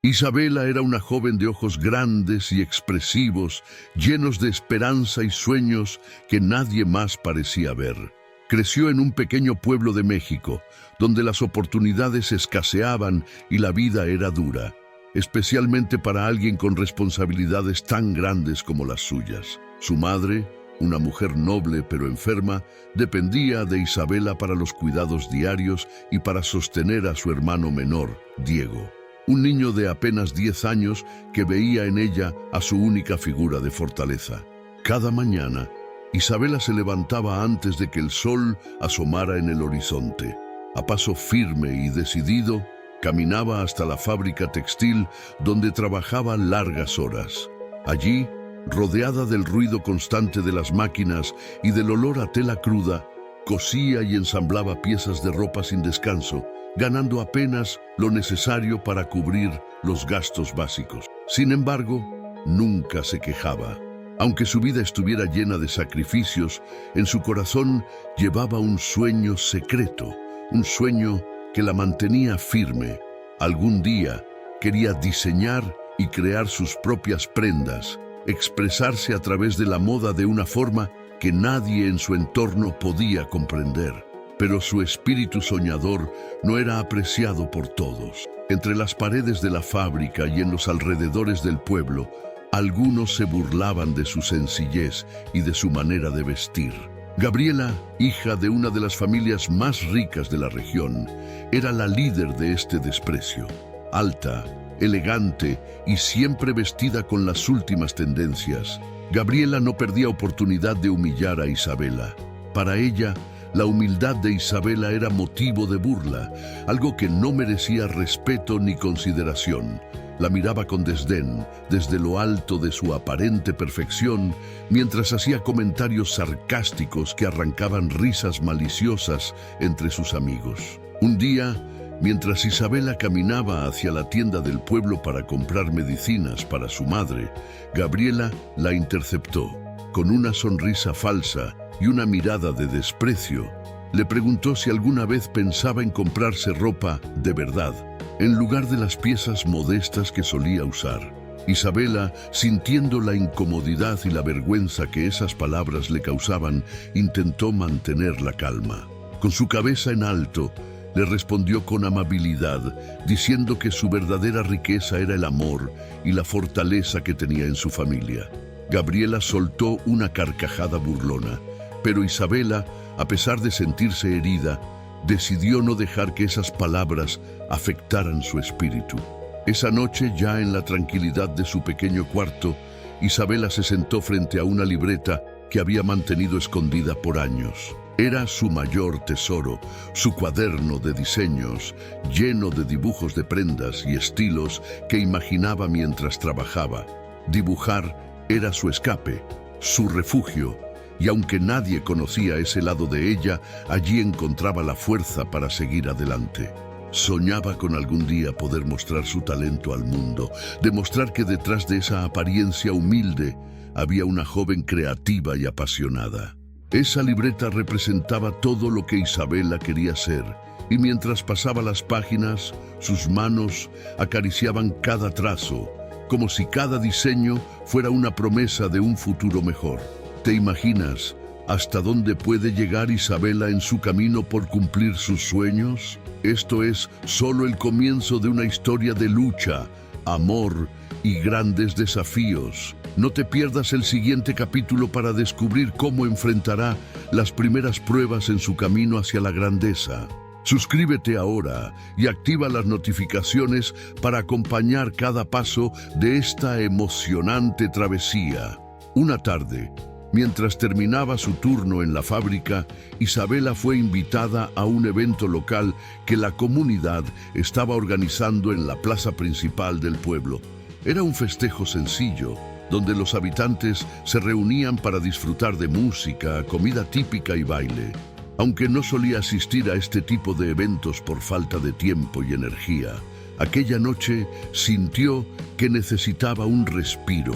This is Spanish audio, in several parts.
Isabela era una joven de ojos grandes y expresivos, llenos de esperanza y sueños que nadie más parecía ver. Creció en un pequeño pueblo de México, donde las oportunidades escaseaban y la vida era dura, especialmente para alguien con responsabilidades tan grandes como las suyas. Su madre, una mujer noble pero enferma, dependía de Isabela para los cuidados diarios y para sostener a su hermano menor, Diego, un niño de apenas 10 años que veía en ella a su única figura de fortaleza. Cada mañana, Isabela se levantaba antes de que el sol asomara en el horizonte. A paso firme y decidido, caminaba hasta la fábrica textil donde trabajaba largas horas. Allí, rodeada del ruido constante de las máquinas y del olor a tela cruda, cosía y ensamblaba piezas de ropa sin descanso, ganando apenas lo necesario para cubrir los gastos básicos. Sin embargo, nunca se quejaba. Aunque su vida estuviera llena de sacrificios, en su corazón llevaba un sueño secreto, un sueño que la mantenía firme. Algún día quería diseñar y crear sus propias prendas, expresarse a través de la moda de una forma que nadie en su entorno podía comprender. Pero su espíritu soñador no era apreciado por todos. Entre las paredes de la fábrica y en los alrededores del pueblo, algunos se burlaban de su sencillez y de su manera de vestir. Gabriela, hija de una de las familias más ricas de la región, era la líder de este desprecio. Alta, elegante y siempre vestida con las últimas tendencias, Gabriela no perdía oportunidad de humillar a Isabela. Para ella, la humildad de Isabela era motivo de burla, algo que no merecía respeto ni consideración. La miraba con desdén desde lo alto de su aparente perfección, mientras hacía comentarios sarcásticos que arrancaban risas maliciosas entre sus amigos. Un día, mientras Isabela caminaba hacia la tienda del pueblo para comprar medicinas para su madre, Gabriela la interceptó. Con una sonrisa falsa y una mirada de desprecio, le preguntó si alguna vez pensaba en comprarse ropa de verdad, en lugar de las piezas modestas que solía usar. Isabela, sintiendo la incomodidad y la vergüenza que esas palabras le causaban, intentó mantener la calma. Con su cabeza en alto, le respondió con amabilidad, diciendo que su verdadera riqueza era el amor y la fortaleza que tenía en su familia. Gabriela soltó una carcajada burlona, pero Isabela, a pesar de sentirse herida, decidió no dejar que esas palabras afectaran su espíritu. Esa noche, ya en la tranquilidad de su pequeño cuarto, Isabela se sentó frente a una libreta que había mantenido escondida por años. Era su mayor tesoro, su cuaderno de diseños, lleno de dibujos de prendas y estilos que imaginaba mientras trabajaba. Dibujar era su escape, su refugio, y aunque nadie conocía ese lado de ella, allí encontraba la fuerza para seguir adelante. Soñaba con algún día poder mostrar su talento al mundo, demostrar que detrás de esa apariencia humilde había una joven creativa y apasionada. Esa libreta representaba todo lo que Isabela quería ser, y mientras pasaba las páginas, sus manos acariciaban cada trazo, como si cada diseño fuera una promesa de un futuro mejor. ¿Te imaginas hasta dónde puede llegar Isabela en su camino por cumplir sus sueños? Esto es solo el comienzo de una historia de lucha, amor y grandes desafíos. No te pierdas el siguiente capítulo para descubrir cómo enfrentará las primeras pruebas en su camino hacia la grandeza. Suscríbete ahora y activa las notificaciones para acompañar cada paso de esta emocionante travesía. Una tarde, mientras terminaba su turno en la fábrica, Isabela fue invitada a un evento local que la comunidad estaba organizando en la plaza principal del pueblo. Era un festejo sencillo, donde los habitantes se reunían para disfrutar de música, comida típica y baile. Aunque no solía asistir a este tipo de eventos por falta de tiempo y energía, aquella noche sintió que necesitaba un respiro,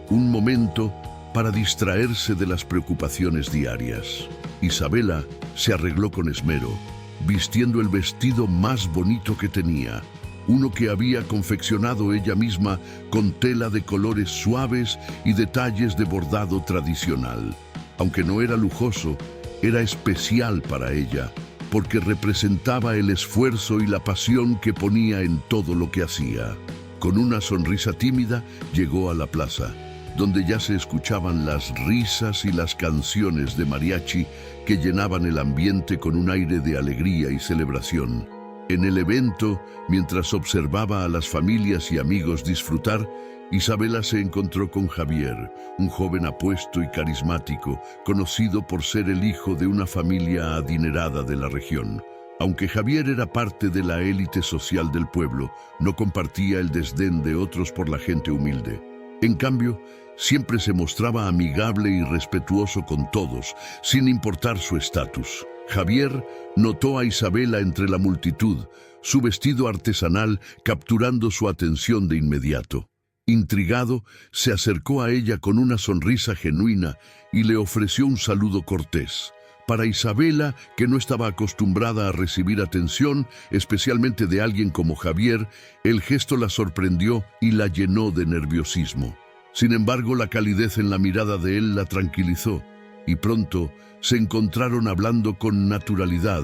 un momento para distraerse de las preocupaciones diarias. Isabela se arregló con esmero, vistiendo el vestido más bonito que tenía, uno que había confeccionado ella misma con tela de colores suaves y detalles de bordado tradicional. Aunque no era lujoso, era especial para ella, porque representaba el esfuerzo y la pasión que ponía en todo lo que hacía. Con una sonrisa tímida, llegó a la plaza, donde ya se escuchaban las risas y las canciones de mariachi que llenaban el ambiente con un aire de alegría y celebración. En el evento, mientras observaba a las familias y amigos disfrutar, Isabela se encontró con Javier, un joven apuesto y carismático, conocido por ser el hijo de una familia adinerada de la región. Aunque Javier era parte de la élite social del pueblo, no compartía el desdén de otros por la gente humilde. En cambio, siempre se mostraba amigable y respetuoso con todos, sin importar su estatus. Javier notó a Isabela entre la multitud, su vestido artesanal capturando su atención de inmediato. Intrigado, se acercó a ella con una sonrisa genuina y le ofreció un saludo cortés. Para Isabela, que no estaba acostumbrada a recibir atención, especialmente de alguien como Javier, el gesto la sorprendió y la llenó de nerviosismo. Sin embargo, la calidez en la mirada de él la tranquilizó, y pronto se encontraron hablando con naturalidad,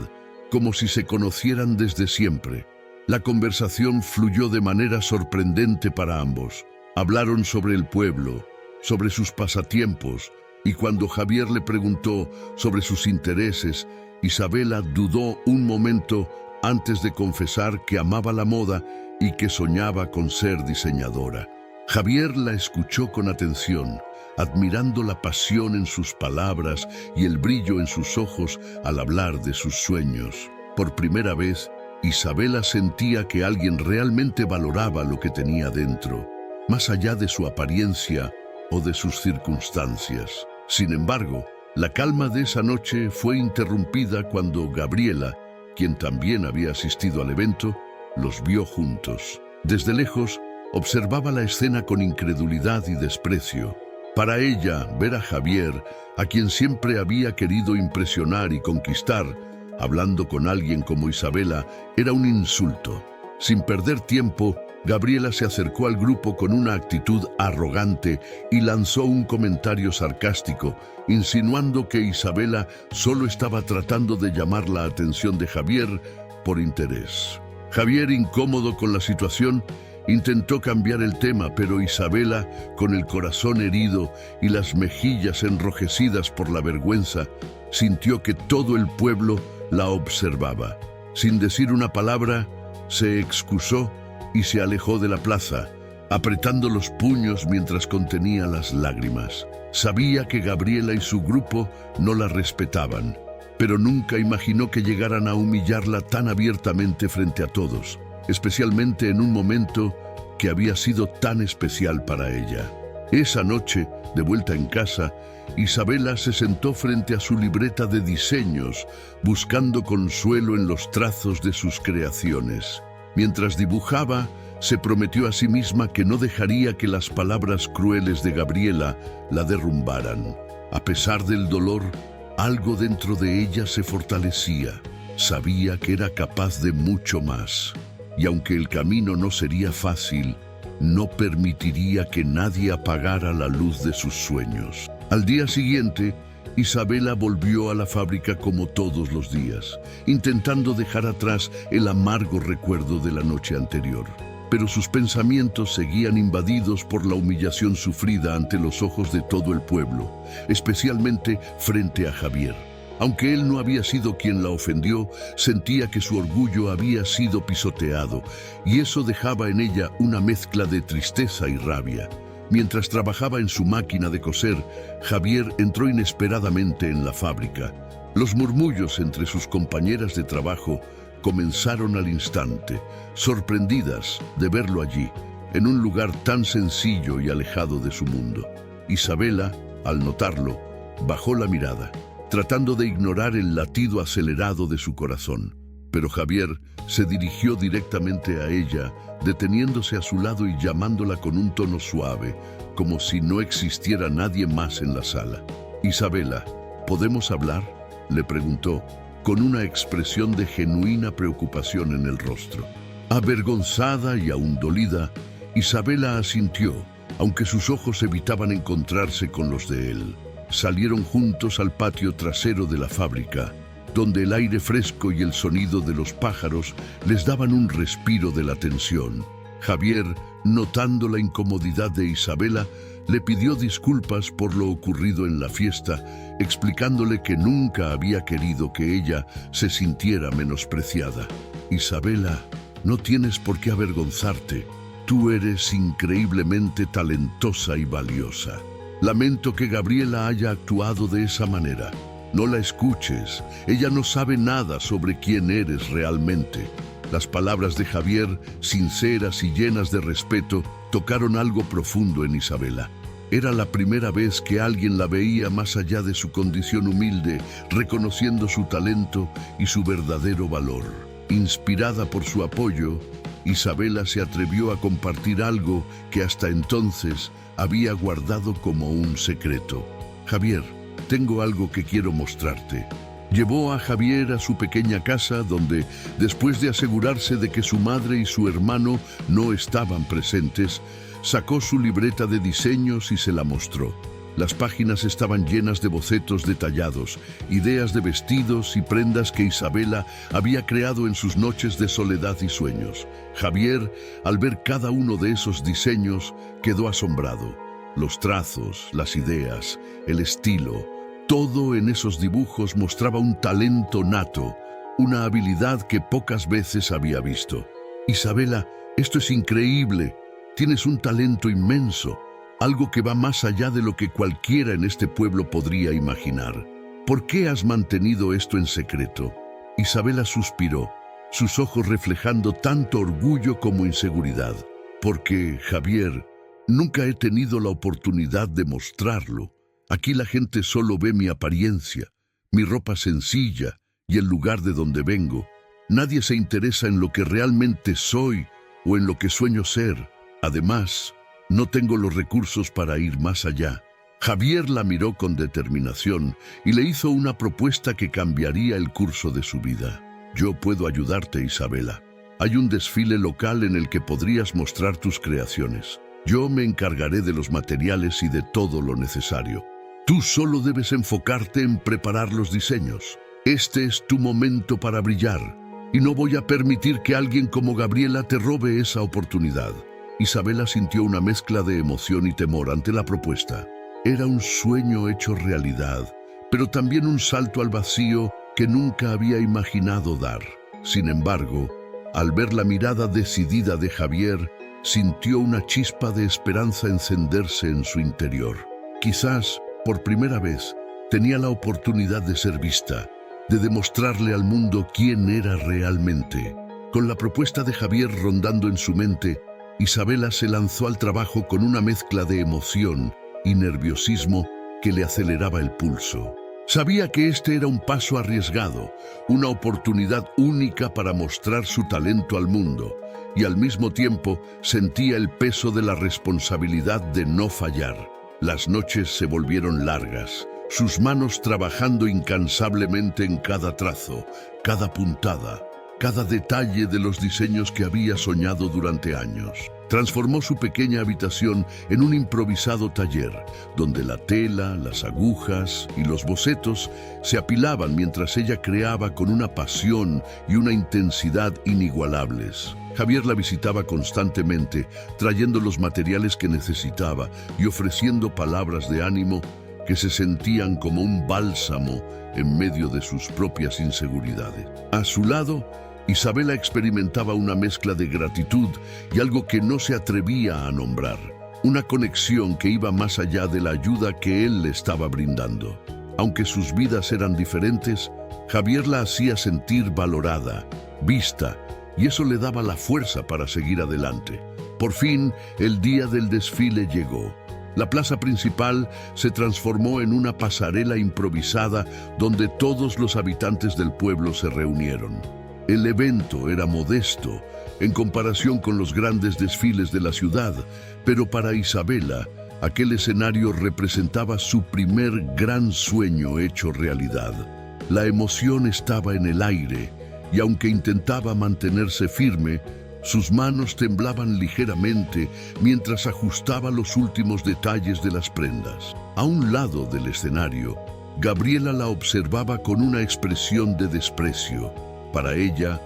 como si se conocieran desde siempre. La conversación fluyó de manera sorprendente para ambos. Hablaron sobre el pueblo, sobre sus pasatiempos, y cuando Javier le preguntó sobre sus intereses, Isabela dudó un momento antes de confesar que amaba la moda y que soñaba con ser diseñadora. Javier la escuchó con atención, admirando la pasión en sus palabras y el brillo en sus ojos al hablar de sus sueños. Por primera vez, Isabela sentía que alguien realmente valoraba lo que tenía dentro, más allá de su apariencia o de sus circunstancias. Sin embargo, la calma de esa noche fue interrumpida cuando Gabriela, quien también había asistido al evento, los vio juntos. Desde lejos, observaba la escena con incredulidad y desprecio. Para ella, ver a Javier, a quien siempre había querido impresionar y conquistar, hablando con alguien como Isabela, era un insulto. Sin perder tiempo, Gabriela se acercó al grupo con una actitud arrogante y lanzó un comentario sarcástico, insinuando que Isabela solo estaba tratando de llamar la atención de Javier por interés. Javier, incómodo con la situación, intentó cambiar el tema, pero Isabela, con el corazón herido y las mejillas enrojecidas por la vergüenza, sintió que todo el pueblo la observaba. Sin decir una palabra, se excusó y se alejó de la plaza, apretando los puños mientras contenía las lágrimas. Sabía que Gabriela y su grupo no la respetaban, pero nunca imaginó que llegaran a humillarla tan abiertamente frente a todos, especialmente en un momento que había sido tan especial para ella. Esa noche, de vuelta en casa, Isabela se sentó frente a su libreta de diseños, buscando consuelo en los trazos de sus creaciones. Mientras dibujaba, se prometió a sí misma que no dejaría que las palabras crueles de Gabriela la derrumbaran. A pesar del dolor, algo dentro de ella se fortalecía. Sabía que era capaz de mucho más. Y aunque el camino no sería fácil, no permitiría que nadie apagara la luz de sus sueños. Al día siguiente, Isabela volvió a la fábrica como todos los días, intentando dejar atrás el amargo recuerdo de la noche anterior. Pero sus pensamientos seguían invadidos por la humillación sufrida ante los ojos de todo el pueblo, especialmente frente a Javier. Aunque él no había sido quien la ofendió, sentía que su orgullo había sido pisoteado, y eso dejaba en ella una mezcla de tristeza y rabia. Mientras trabajaba en su máquina de coser, Javier entró inesperadamente en la fábrica. Los murmullos entre sus compañeras de trabajo comenzaron al instante, sorprendidas de verlo allí, en un lugar tan sencillo y alejado de su mundo. Isabela, al notarlo, bajó la mirada, tratando de ignorar el latido acelerado de su corazón. Pero Javier se dirigió directamente a ella, deteniéndose a su lado y llamándola con un tono suave, como si no existiera nadie más en la sala. «Isabela, ¿podemos hablar?», le preguntó, con una expresión de genuina preocupación en el rostro. Avergonzada y aún dolida, Isabela asintió, aunque sus ojos evitaban encontrarse con los de él. Salieron juntos al patio trasero de la fábrica, donde el aire fresco y el sonido de los pájaros les daban un respiro de la tensión. Javier, notando la incomodidad de Isabela, le pidió disculpas por lo ocurrido en la fiesta, explicándole que nunca había querido que ella se sintiera menospreciada. Isabela, no tienes por qué avergonzarte. Tú eres increíblemente talentosa y valiosa. Lamento que Gabriela haya actuado de esa manera. No la escuches. Ella no sabe nada sobre quién eres realmente. Las palabras de Javier, sinceras y llenas de respeto, tocaron algo profundo en Isabela. Era la primera vez que alguien la veía más allá de su condición humilde, reconociendo su talento y su verdadero valor. Inspirada por su apoyo, Isabela se atrevió a compartir algo que hasta entonces había guardado como un secreto. Javier, tengo algo que quiero mostrarte. Llevó a Javier a su pequeña casa donde, después de asegurarse de que su madre y su hermano no estaban presentes, sacó su libreta de diseños y se la mostró. Las páginas estaban llenas de bocetos detallados, ideas de vestidos y prendas que Isabela había creado en sus noches de soledad y sueños. Javier, al ver cada uno de esos diseños, quedó asombrado. Los trazos, las ideas, el estilo, todo en esos dibujos mostraba un talento nato, una habilidad que pocas veces había visto. Isabela, esto es increíble. Tienes un talento inmenso. Algo que va más allá de lo que cualquiera en este pueblo podría imaginar. ¿Por qué has mantenido esto en secreto? Isabela suspiró, sus ojos reflejando tanto orgullo como inseguridad. Porque, Javier, nunca he tenido la oportunidad de mostrarlo. Aquí la gente solo ve mi apariencia, mi ropa sencilla y el lugar de donde vengo. Nadie se interesa en lo que realmente soy o en lo que sueño ser. Además, no tengo los recursos para ir más allá. Javier la miró con determinación y le hizo una propuesta que cambiaría el curso de su vida. Yo puedo ayudarte, Isabela. Hay un desfile local en el que podrías mostrar tus creaciones. Yo me encargaré de los materiales y de todo lo necesario. Tú solo debes enfocarte en preparar los diseños. Este es tu momento para brillar, y no voy a permitir que alguien como Gabriela te robe esa oportunidad. Isabela sintió una mezcla de emoción y temor ante la propuesta. Era un sueño hecho realidad, pero también un salto al vacío que nunca había imaginado dar. Sin embargo, al ver la mirada decidida de Javier, sintió una chispa de esperanza encenderse en su interior. Quizás, por primera vez, tenía la oportunidad de ser vista, de demostrarle al mundo quién era realmente. Con la propuesta de Javier rondando en su mente, Isabela se lanzó al trabajo con una mezcla de emoción y nerviosismo que le aceleraba el pulso. Sabía que este era un paso arriesgado, una oportunidad única para mostrar su talento al mundo, y al mismo tiempo sentía el peso de la responsabilidad de no fallar. Las noches se volvieron largas, sus manos trabajando incansablemente en cada trazo, cada puntada, cada detalle de los diseños que había soñado durante años. Transformó su pequeña habitación en un improvisado taller, donde la tela, las agujas y los bocetos se apilaban mientras ella creaba con una pasión y una intensidad inigualables. Javier la visitaba constantemente, trayendo los materiales que necesitaba y ofreciendo palabras de ánimo que se sentían como un bálsamo en medio de sus propias inseguridades. A su lado, Isabela experimentaba una mezcla de gratitud y algo que no se atrevía a nombrar. Una conexión que iba más allá de la ayuda que él le estaba brindando. Aunque sus vidas eran diferentes, Javier la hacía sentir valorada, vista, y eso le daba la fuerza para seguir adelante. Por fin, el día del desfile llegó. La plaza principal se transformó en una pasarela improvisada donde todos los habitantes del pueblo se reunieron. El evento era modesto en comparación con los grandes desfiles de la ciudad, pero para Isabela, aquel escenario representaba su primer gran sueño hecho realidad. La emoción estaba en el aire, y aunque intentaba mantenerse firme, Sus manos temblaban ligeramente mientras ajustaba los últimos detalles de las prendas. A un lado del escenario, Gabriela la observaba con una expresión de desprecio. Para ella,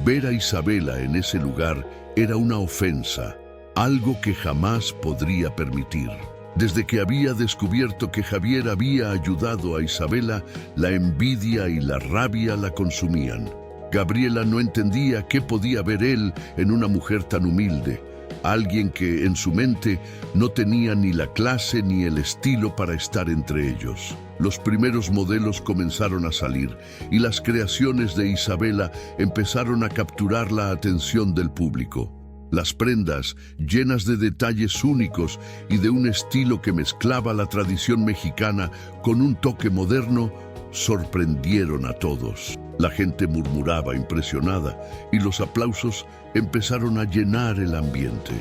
ver a Isabela en ese lugar era una ofensa, algo que jamás podría permitir. Desde que había descubierto que Javier había ayudado a Isabela, la envidia y la rabia la consumían. Gabriela no entendía qué podía ver él en una mujer tan humilde, alguien que en su mente no tenía ni la clase ni el estilo para estar entre ellos. Los primeros modelos comenzaron a salir y las creaciones de Isabela empezaron a capturar la atención del público. Las prendas, llenas de detalles únicos y de un estilo que mezclaba la tradición mexicana con un toque moderno, sorprendieron a todos. La gente murmuraba impresionada y los aplausos empezaron a llenar el ambiente.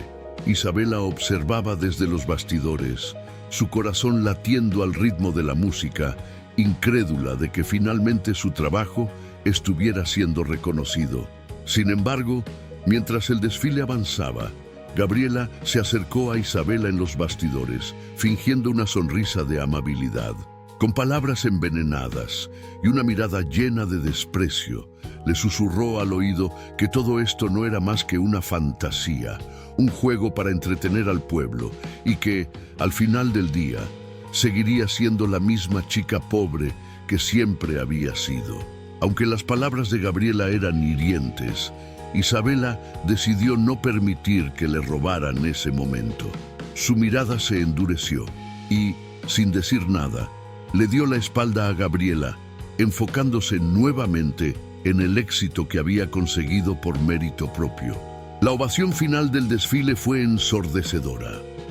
Isabela observaba desde los bastidores, su corazón latiendo al ritmo de la música, incrédula de que finalmente su trabajo estuviera siendo reconocido. Sin embargo, mientras el desfile avanzaba, Gabriela se acercó a Isabela en los bastidores, fingiendo una sonrisa de amabilidad. Con palabras envenenadas y una mirada llena de desprecio, le susurró al oído que todo esto no era más que una fantasía, un juego para entretener al pueblo y que, al final del día, seguiría siendo la misma chica pobre que siempre había sido. Aunque las palabras de Gabriela eran hirientes, Isabela decidió no permitir que le robaran ese momento. Su mirada se endureció y, sin decir nada, le dio la espalda a Gabriela, enfocándose nuevamente en el éxito que había conseguido por mérito propio. La ovación final del desfile fue ensordecedora.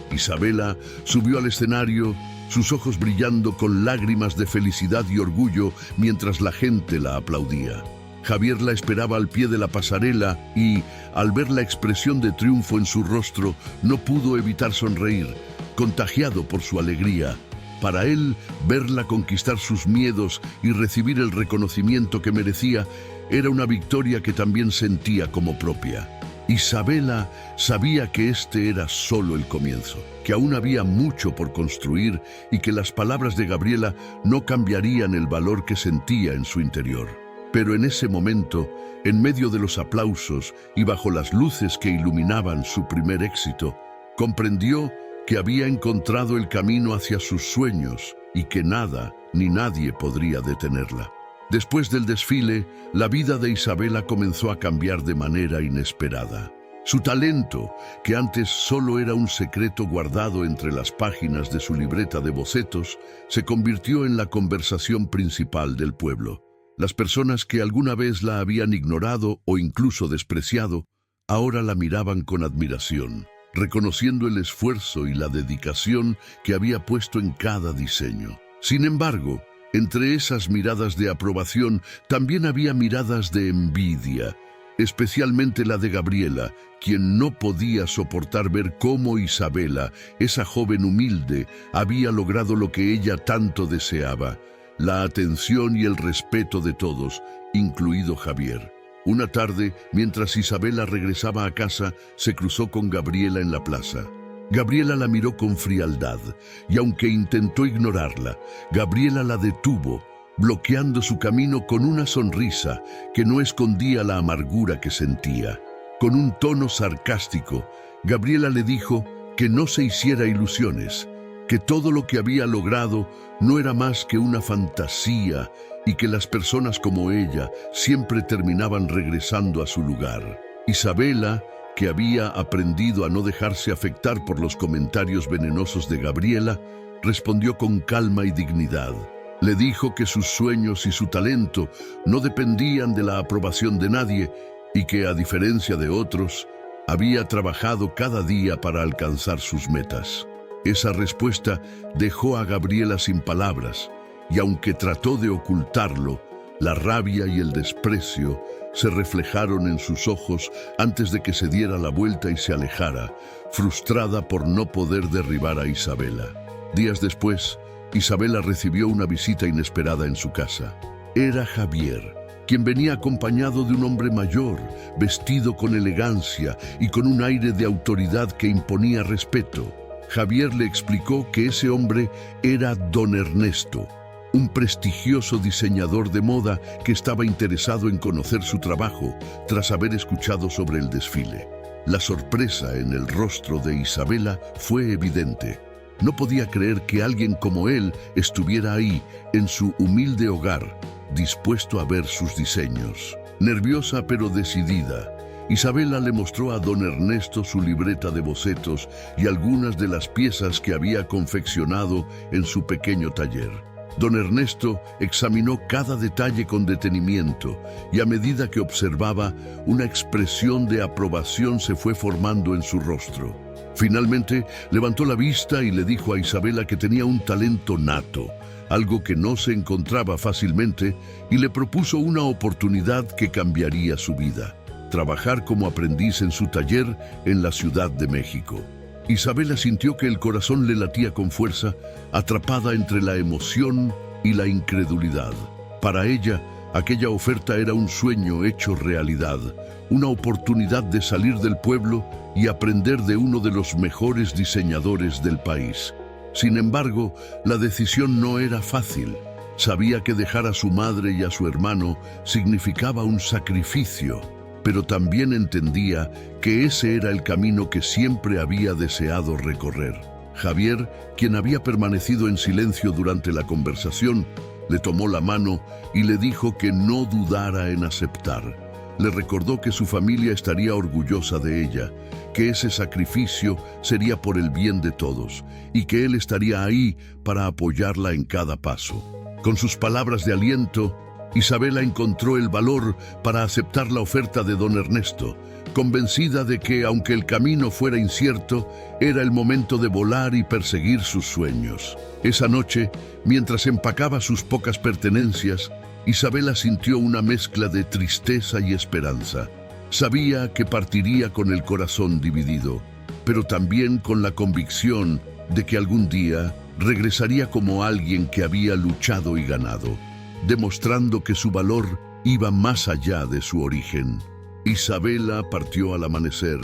Isabela subió al escenario, sus ojos brillando con lágrimas de felicidad y orgullo mientras la gente la aplaudía. Javier la esperaba al pie de la pasarela y, al ver la expresión de triunfo en su rostro, no pudo evitar sonreír, contagiado por su alegría. Para él, verla conquistar sus miedos y recibir el reconocimiento que merecía era una victoria que también sentía como propia. Isabela sabía que este era solo el comienzo, que aún había mucho por construir y que las palabras de Gabriela no cambiarían el valor que sentía en su interior. Pero en ese momento, en medio de los aplausos y bajo las luces que iluminaban su primer éxito, comprendió que había encontrado el camino hacia sus sueños y que nada ni nadie podría detenerla. Después del desfile, la vida de Isabela comenzó a cambiar de manera inesperada. Su talento, que antes solo era un secreto guardado entre las páginas de su libreta de bocetos, se convirtió en la conversación principal del pueblo. Las personas que alguna vez la habían ignorado o incluso despreciado, ahora la miraban con admiración, reconociendo el esfuerzo y la dedicación que había puesto en cada diseño. Sin embargo, entre esas miradas de aprobación también había miradas de envidia, especialmente la de Gabriela, quien no podía soportar ver cómo Isabela, esa joven humilde, había logrado lo que ella tanto deseaba: la atención y el respeto de todos, incluido Javier. Una tarde, mientras Isabela regresaba a casa, se cruzó con Gabriela en la plaza. Gabriela la miró con frialdad, y aunque intentó ignorarla, Gabriela la detuvo, bloqueando su camino con una sonrisa que no escondía la amargura que sentía. Con un tono sarcástico, Gabriela le dijo que no se hiciera ilusiones, que todo lo que había logrado no era más que una fantasía y que las personas como ella siempre terminaban regresando a su lugar. Isabela, que había aprendido a no dejarse afectar por los comentarios venenosos de Gabriela, respondió con calma y dignidad. Le dijo que sus sueños y su talento no dependían de la aprobación de nadie y que, a diferencia de otros, había trabajado cada día para alcanzar sus metas. Esa respuesta dejó a Gabriela sin palabras, y aunque trató de ocultarlo, la rabia y el desprecio se reflejaron en sus ojos antes de que se diera la vuelta y se alejara, frustrada por no poder derribar a Isabela. Días después, Isabela recibió una visita inesperada en su casa. Era Javier, quien venía acompañado de un hombre mayor, vestido con elegancia y con un aire de autoridad que imponía respeto. Javier le explicó que ese hombre era don Ernesto, un prestigioso diseñador de moda que estaba interesado en conocer su trabajo tras haber escuchado sobre el desfile. La sorpresa en el rostro de Isabela fue evidente. No podía creer que alguien como él estuviera ahí, en su humilde hogar, dispuesto a ver sus diseños. Nerviosa pero decidida, Isabela le mostró a don Ernesto su libreta de bocetos y algunas de las piezas que había confeccionado en su pequeño taller. Don Ernesto examinó cada detalle con detenimiento y a medida que observaba, una expresión de aprobación se fue formando en su rostro. Finalmente, levantó la vista y le dijo a Isabela que tenía un talento nato, algo que no se encontraba fácilmente, y le propuso una oportunidad que cambiaría su vida: trabajar como aprendiz en su taller en la Ciudad de México. Isabela sintió que el corazón le latía con fuerza, atrapada entre la emoción y la incredulidad. Para ella, aquella oferta era un sueño hecho realidad, una oportunidad de salir del pueblo y aprender de uno de los mejores diseñadores del país. Sin embargo, la decisión no era fácil. Sabía que dejar a su madre y a su hermano significaba un sacrificio, pero también entendía que ese era el camino que siempre había deseado recorrer. Javier, quien había permanecido en silencio durante la conversación, le tomó la mano y le dijo que no dudara en aceptar. Le recordó que su familia estaría orgullosa de ella, que ese sacrificio sería por el bien de todos y que él estaría ahí para apoyarla en cada paso. Con sus palabras de aliento, Isabela encontró el valor para aceptar la oferta de don Ernesto, convencida de que, aunque el camino fuera incierto, era el momento de volar y perseguir sus sueños. Esa noche, mientras empacaba sus pocas pertenencias, Isabela sintió una mezcla de tristeza y esperanza. Sabía que partiría con el corazón dividido, pero también con la convicción de que algún día regresaría como alguien que había luchado y ganado, demostrando que su valor iba más allá de su origen. Isabela partió al amanecer,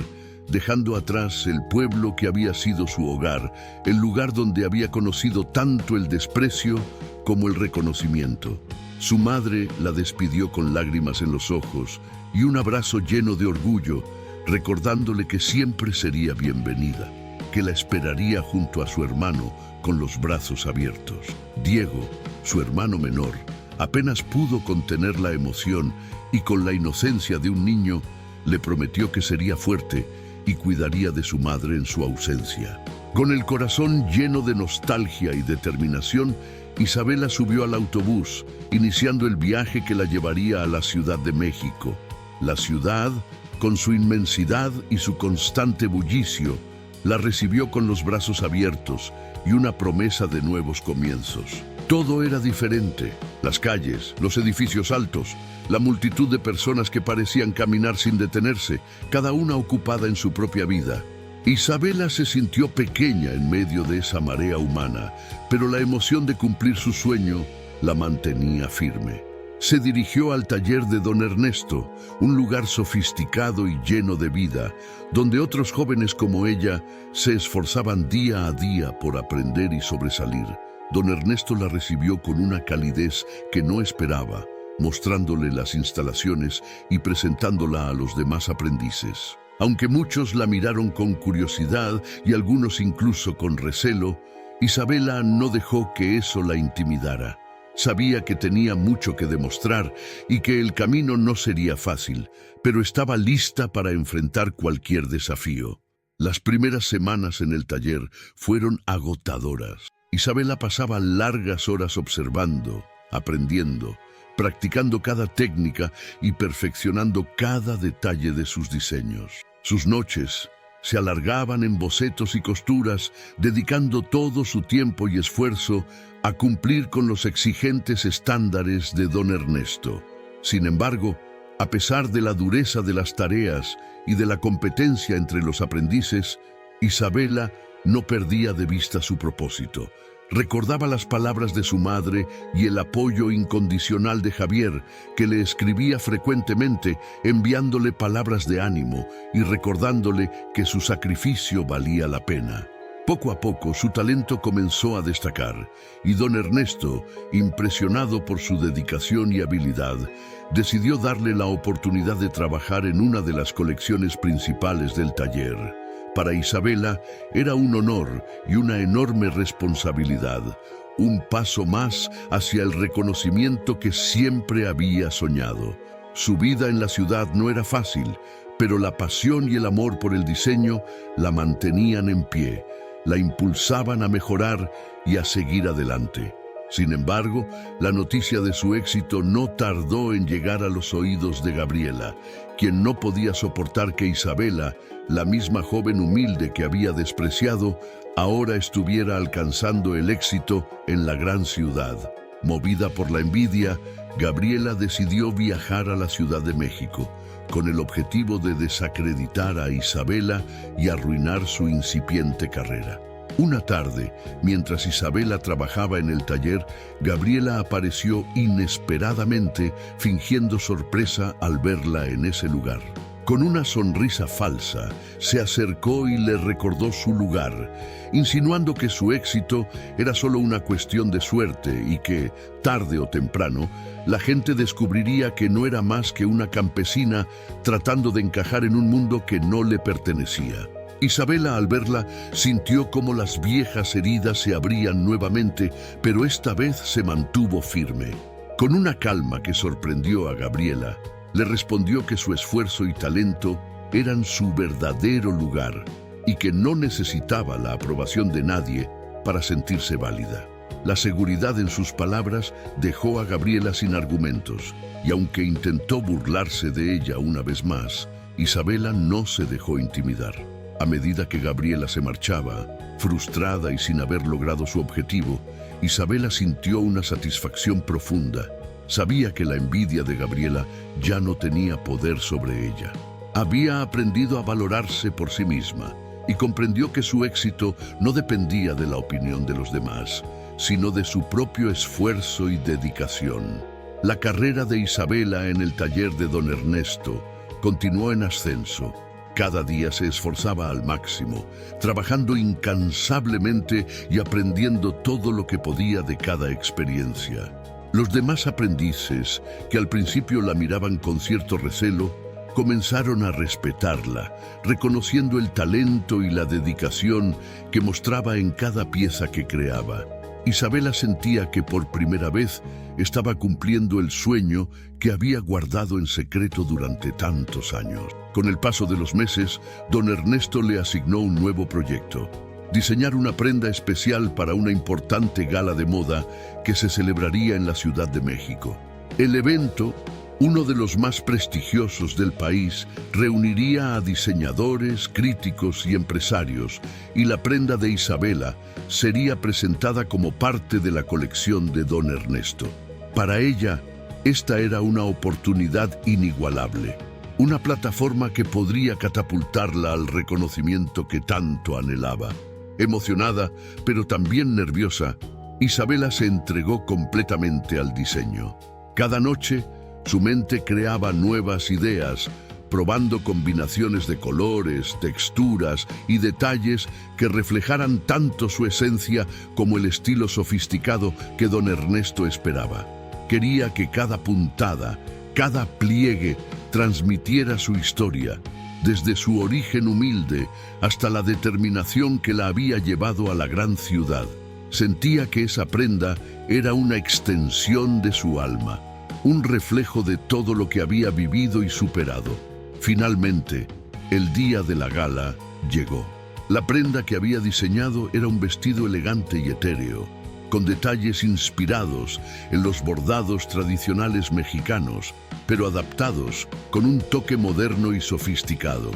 dejando atrás el pueblo que había sido su hogar, el lugar donde había conocido tanto el desprecio como el reconocimiento. Su madre la despidió con lágrimas en los ojos y un abrazo lleno de orgullo, recordándole que siempre sería bienvenida, que la esperaría junto a su hermano con los brazos abiertos. Diego, su hermano menor, apenas pudo contener la emoción y con la inocencia de un niño le prometió que sería fuerte y cuidaría de su madre en su ausencia. Con el corazón lleno de nostalgia y determinación, Isabela subió al autobús, iniciando el viaje que la llevaría a la Ciudad de México. La ciudad, con su inmensidad y su constante bullicio, la recibió con los brazos abiertos y una promesa de nuevos comienzos. Todo era diferente: las calles, los edificios altos, la multitud de personas que parecían caminar sin detenerse, cada una ocupada en su propia vida. Isabela se sintió pequeña en medio de esa marea humana, pero la emoción de cumplir su sueño la mantenía firme. Se dirigió al taller de don Ernesto, un lugar sofisticado y lleno de vida, donde otros jóvenes como ella se esforzaban día a día por aprender y sobresalir. Don Ernesto la recibió con una calidez que no esperaba, mostrándole las instalaciones y presentándola a los demás aprendices. Aunque muchos la miraron con curiosidad y algunos incluso con recelo, Isabela no dejó que eso la intimidara. Sabía que tenía mucho que demostrar y que el camino no sería fácil, pero estaba lista para enfrentar cualquier desafío. Las primeras semanas en el taller fueron agotadoras. Isabela pasaba largas horas observando, aprendiendo, practicando cada técnica y perfeccionando cada detalle de sus diseños. Sus noches se alargaban en bocetos y costuras, dedicando todo su tiempo y esfuerzo a cumplir con los exigentes estándares de don Ernesto. Sin embargo, a pesar de la dureza de las tareas y de la competencia entre los aprendices, Isabela no perdía de vista su propósito: Recordaba las palabras de su madre y el apoyo incondicional de Javier, que le escribía frecuentemente, enviándole palabras de ánimo y recordándole que su sacrificio valía la pena. Poco a poco su talento comenzó a destacar y don Ernesto, impresionado por su dedicación y habilidad, decidió darle la oportunidad de trabajar en una de las colecciones principales del taller. Para Isabela era un honor y una enorme responsabilidad, un paso más hacia el reconocimiento que siempre había soñado. Su vida en la ciudad no era fácil, pero la pasión y el amor por el diseño la mantenían en pie, la impulsaban a mejorar y a seguir adelante. Sin embargo, la noticia de su éxito no tardó en llegar a los oídos de Gabriela, quien no podía soportar que Isabela, la misma joven humilde que había despreciado, ahora estuviera alcanzando el éxito en la gran ciudad. Movida por la envidia, Gabriela decidió viajar a la Ciudad de México, con el objetivo de desacreditar a Isabela y arruinar su incipiente carrera. Una tarde, mientras Isabela trabajaba en el taller, Gabriela apareció inesperadamente, fingiendo sorpresa al verla en ese lugar. Con una sonrisa falsa, se acercó y le recordó su lugar, insinuando que su éxito era solo una cuestión de suerte y que, tarde o temprano, la gente descubriría que no era más que una campesina tratando de encajar en un mundo que no le pertenecía. Isabela, al verla, sintió como las viejas heridas se abrían nuevamente, pero esta vez se mantuvo firme. Con una calma que sorprendió a Gabriela, le respondió que su esfuerzo y talento eran su verdadero lugar y que no necesitaba la aprobación de nadie para sentirse válida. La seguridad en sus palabras dejó a Gabriela sin argumentos, y aunque intentó burlarse de ella una vez más, Isabela no se dejó intimidar. A medida que Gabriela se marchaba, frustrada y sin haber logrado su objetivo, Isabela sintió una satisfacción profunda. Sabía que la envidia de Gabriela ya no tenía poder sobre ella. Había aprendido a valorarse por sí misma y comprendió que su éxito no dependía de la opinión de los demás, sino de su propio esfuerzo y dedicación. La carrera de Isabela en el taller de don Ernesto continuó en ascenso. Cada día se esforzaba al máximo, trabajando incansablemente y aprendiendo todo lo que podía de cada experiencia. Los demás aprendices, que al principio la miraban con cierto recelo, comenzaron a respetarla, reconociendo el talento y la dedicación que mostraba en cada pieza que creaba. Isabela sentía que por primera vez estaba cumpliendo el sueño que había guardado en secreto durante tantos años. Con el paso de los meses, don Ernesto le asignó un nuevo proyecto: diseñar una prenda especial para una importante gala de moda que se celebraría en la Ciudad de México. El evento, uno de los más prestigiosos del país, reuniría a diseñadores, críticos y empresarios, y la prenda de Isabela sería presentada como parte de la colección de don Ernesto. Para ella, esta era una oportunidad inigualable, una plataforma que podría catapultarla al reconocimiento que tanto anhelaba. Emocionada, pero también nerviosa, Isabela se entregó completamente al diseño. Cada noche, su mente creaba nuevas ideas, probando combinaciones de colores, texturas y detalles que reflejaran tanto su esencia como el estilo sofisticado que don Ernesto esperaba. Quería que cada puntada, cada pliegue, transmitiera su historia, desde su origen humilde hasta la determinación que la había llevado a la gran ciudad. Sentía que esa prenda era una extensión de su alma, un reflejo de todo lo que había vivido y superado. Finalmente, el día de la gala llegó. La prenda que había diseñado era un vestido elegante y etéreo, con detalles inspirados en los bordados tradicionales mexicanos, pero adaptados con un toque moderno y sofisticado.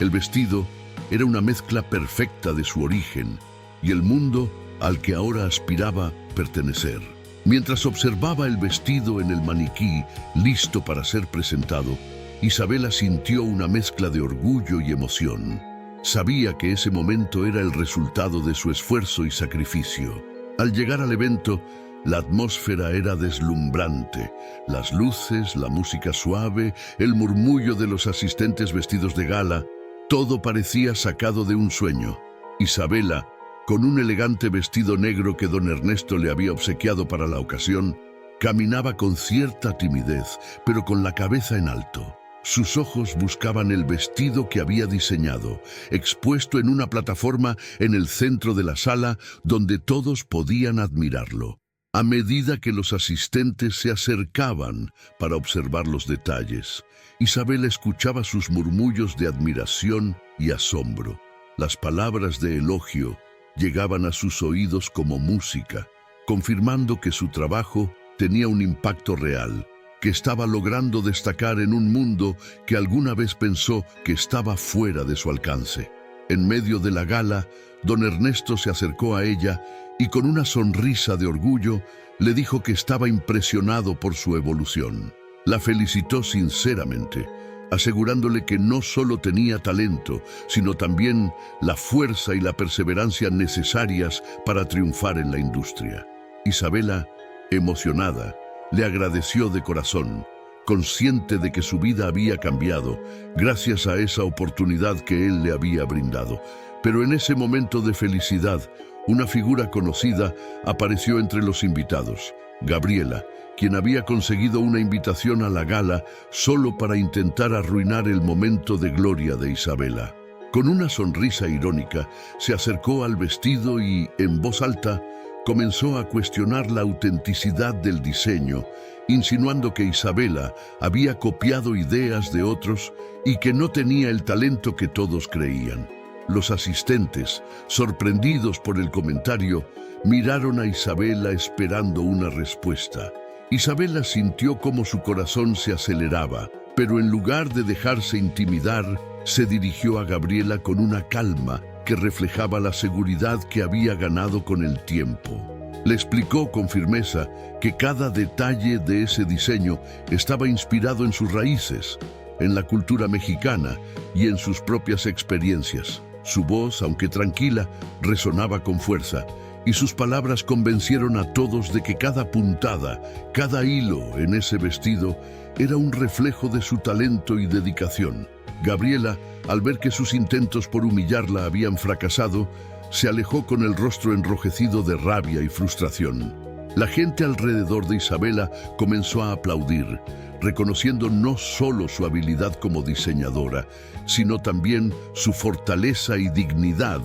El vestido era una mezcla perfecta de su origen y el mundo al que ahora aspiraba pertenecer. Mientras observaba el vestido en el maniquí, listo para ser presentado, Isabela sintió una mezcla de orgullo y emoción. Sabía que ese momento era el resultado de su esfuerzo y sacrificio. Al llegar al evento, la atmósfera era deslumbrante. Las luces, la música suave, el murmullo de los asistentes vestidos de gala, todo parecía sacado de un sueño. Isabela, con un elegante vestido negro que don Ernesto le había obsequiado para la ocasión, caminaba con cierta timidez, pero con la cabeza en alto. Sus ojos buscaban el vestido que había diseñado, expuesto en una plataforma en el centro de la sala donde todos podían admirarlo. A medida que los asistentes se acercaban para observar los detalles, Isabela escuchaba sus murmullos de admiración y asombro. Las palabras de elogio llegaban a sus oídos como música, confirmando que su trabajo tenía un impacto real, que estaba logrando destacar en un mundo que alguna vez pensó que estaba fuera de su alcance. En medio de la gala, don Ernesto se acercó a ella y con una sonrisa de orgullo le dijo que estaba impresionado por su evolución. La felicitó sinceramente, asegurándole que no solo tenía talento, sino también la fuerza y la perseverancia necesarias para triunfar en la industria. Isabela, emocionada, le agradeció de corazón, consciente de que su vida había cambiado gracias a esa oportunidad que él le había brindado. Pero en ese momento de felicidad, una figura conocida apareció entre los invitados, Gabriela, quien había conseguido una invitación a la gala solo para intentar arruinar el momento de gloria de Isabela. Con una sonrisa irónica, se acercó al vestido y, en voz alta, comenzó a cuestionar la autenticidad del diseño, insinuando que Isabela había copiado ideas de otros y que no tenía el talento que todos creían. Los asistentes, sorprendidos por el comentario, miraron a Isabela esperando una respuesta. Isabela sintió cómo su corazón se aceleraba, pero en lugar de dejarse intimidar, se dirigió a Gabriela con una calma que reflejaba la seguridad que había ganado con el tiempo. Le explicó con firmeza que cada detalle de ese diseño estaba inspirado en sus raíces, en la cultura mexicana y en sus propias experiencias. Su voz, aunque tranquila, resonaba con fuerza, y sus palabras convencieron a todos de que cada puntada, cada hilo en ese vestido era un reflejo de su talento y dedicación. Gabriela, al ver que sus intentos por humillarla habían fracasado, se alejó con el rostro enrojecido de rabia y frustración. La gente alrededor de Isabela comenzó a aplaudir, reconociendo no solo su habilidad como diseñadora, sino también su fortaleza y dignidad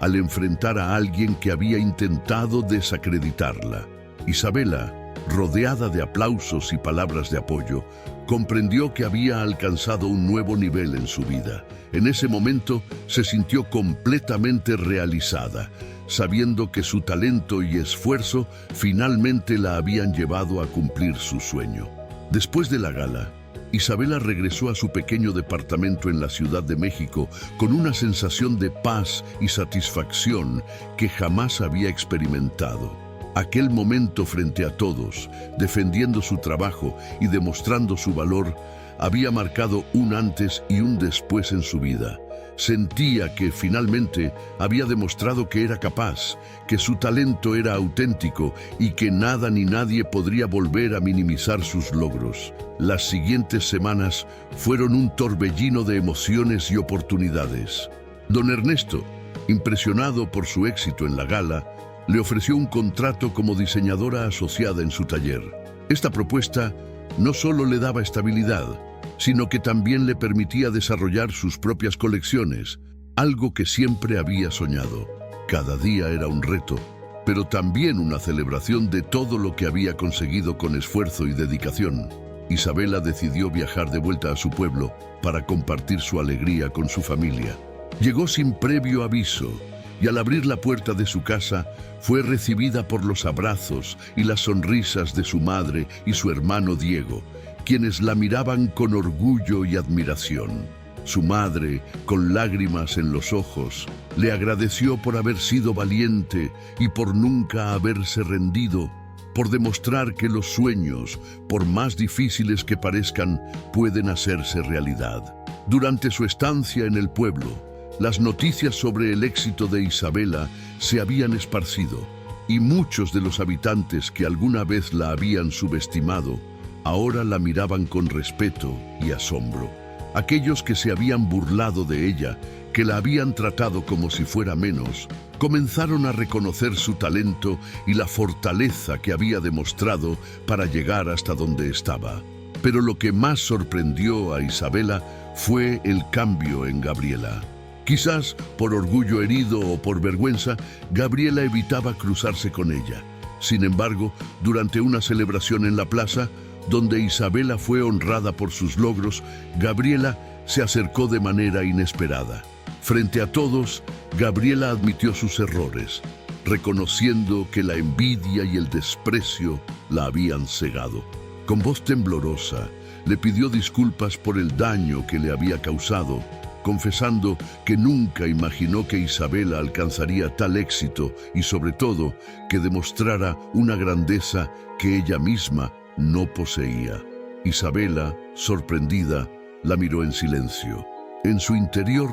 al enfrentar a alguien que había intentado desacreditarla. Isabela, rodeada de aplausos y palabras de apoyo, comprendió que había alcanzado un nuevo nivel en su vida. En ese momento se sintió completamente realizada, sabiendo que su talento y esfuerzo finalmente la habían llevado a cumplir su sueño. Después de la gala, Isabela regresó a su pequeño departamento en la Ciudad de México con una sensación de paz y satisfacción que jamás había experimentado. Aquel momento frente a todos, defendiendo su trabajo y demostrando su valor, había marcado un antes y un después en su vida. Sentía que finalmente había demostrado que era capaz, que su talento era auténtico y que nada ni nadie podría volver a minimizar sus logros. Las siguientes semanas fueron un torbellino de emociones y oportunidades. Don Ernesto, impresionado por su éxito en la gala, le ofreció un contrato como diseñadora asociada en su taller. Esta propuesta no solo le daba estabilidad, sino que también le permitía desarrollar sus propias colecciones, algo que siempre había soñado. Cada día era un reto, pero también una celebración de todo lo que había conseguido con esfuerzo y dedicación. Isabela decidió viajar de vuelta a su pueblo para compartir su alegría con su familia. Llegó sin previo aviso, y al abrir la puerta de su casa, fue recibida por los abrazos y las sonrisas de su madre y su hermano Diego, quienes la miraban con orgullo y admiración. Su madre, con lágrimas en los ojos, le agradeció por haber sido valiente y por nunca haberse rendido, por demostrar que los sueños, por más difíciles que parezcan, pueden hacerse realidad. Durante su estancia en el pueblo, las noticias sobre el éxito de Isabela se habían esparcido. y muchos de los habitantes que alguna vez la habían subestimado, ahora la miraban con respeto y asombro. Aquellos que se habían burlado de ella, que la habían tratado como si fuera menos, comenzaron a reconocer su talento y la fortaleza que había demostrado para llegar hasta donde estaba. Pero lo que más sorprendió a Isabela fue el cambio en Gabriela. Quizás por orgullo herido o por vergüenza, Gabriela evitaba cruzarse con ella. Sin embargo, durante una celebración en la plaza, donde Isabela fue honrada por sus logros, Gabriela se acercó de manera inesperada. Frente a todos, Gabriela admitió sus errores, reconociendo que la envidia y el desprecio la habían cegado. Con voz temblorosa, le pidió disculpas por el daño que le había causado, confesando que nunca imaginó que Isabela alcanzaría tal éxito y, sobre todo, que demostrara una grandeza que ella misma no poseía. Isabela, sorprendida, la miró en silencio. En su interior,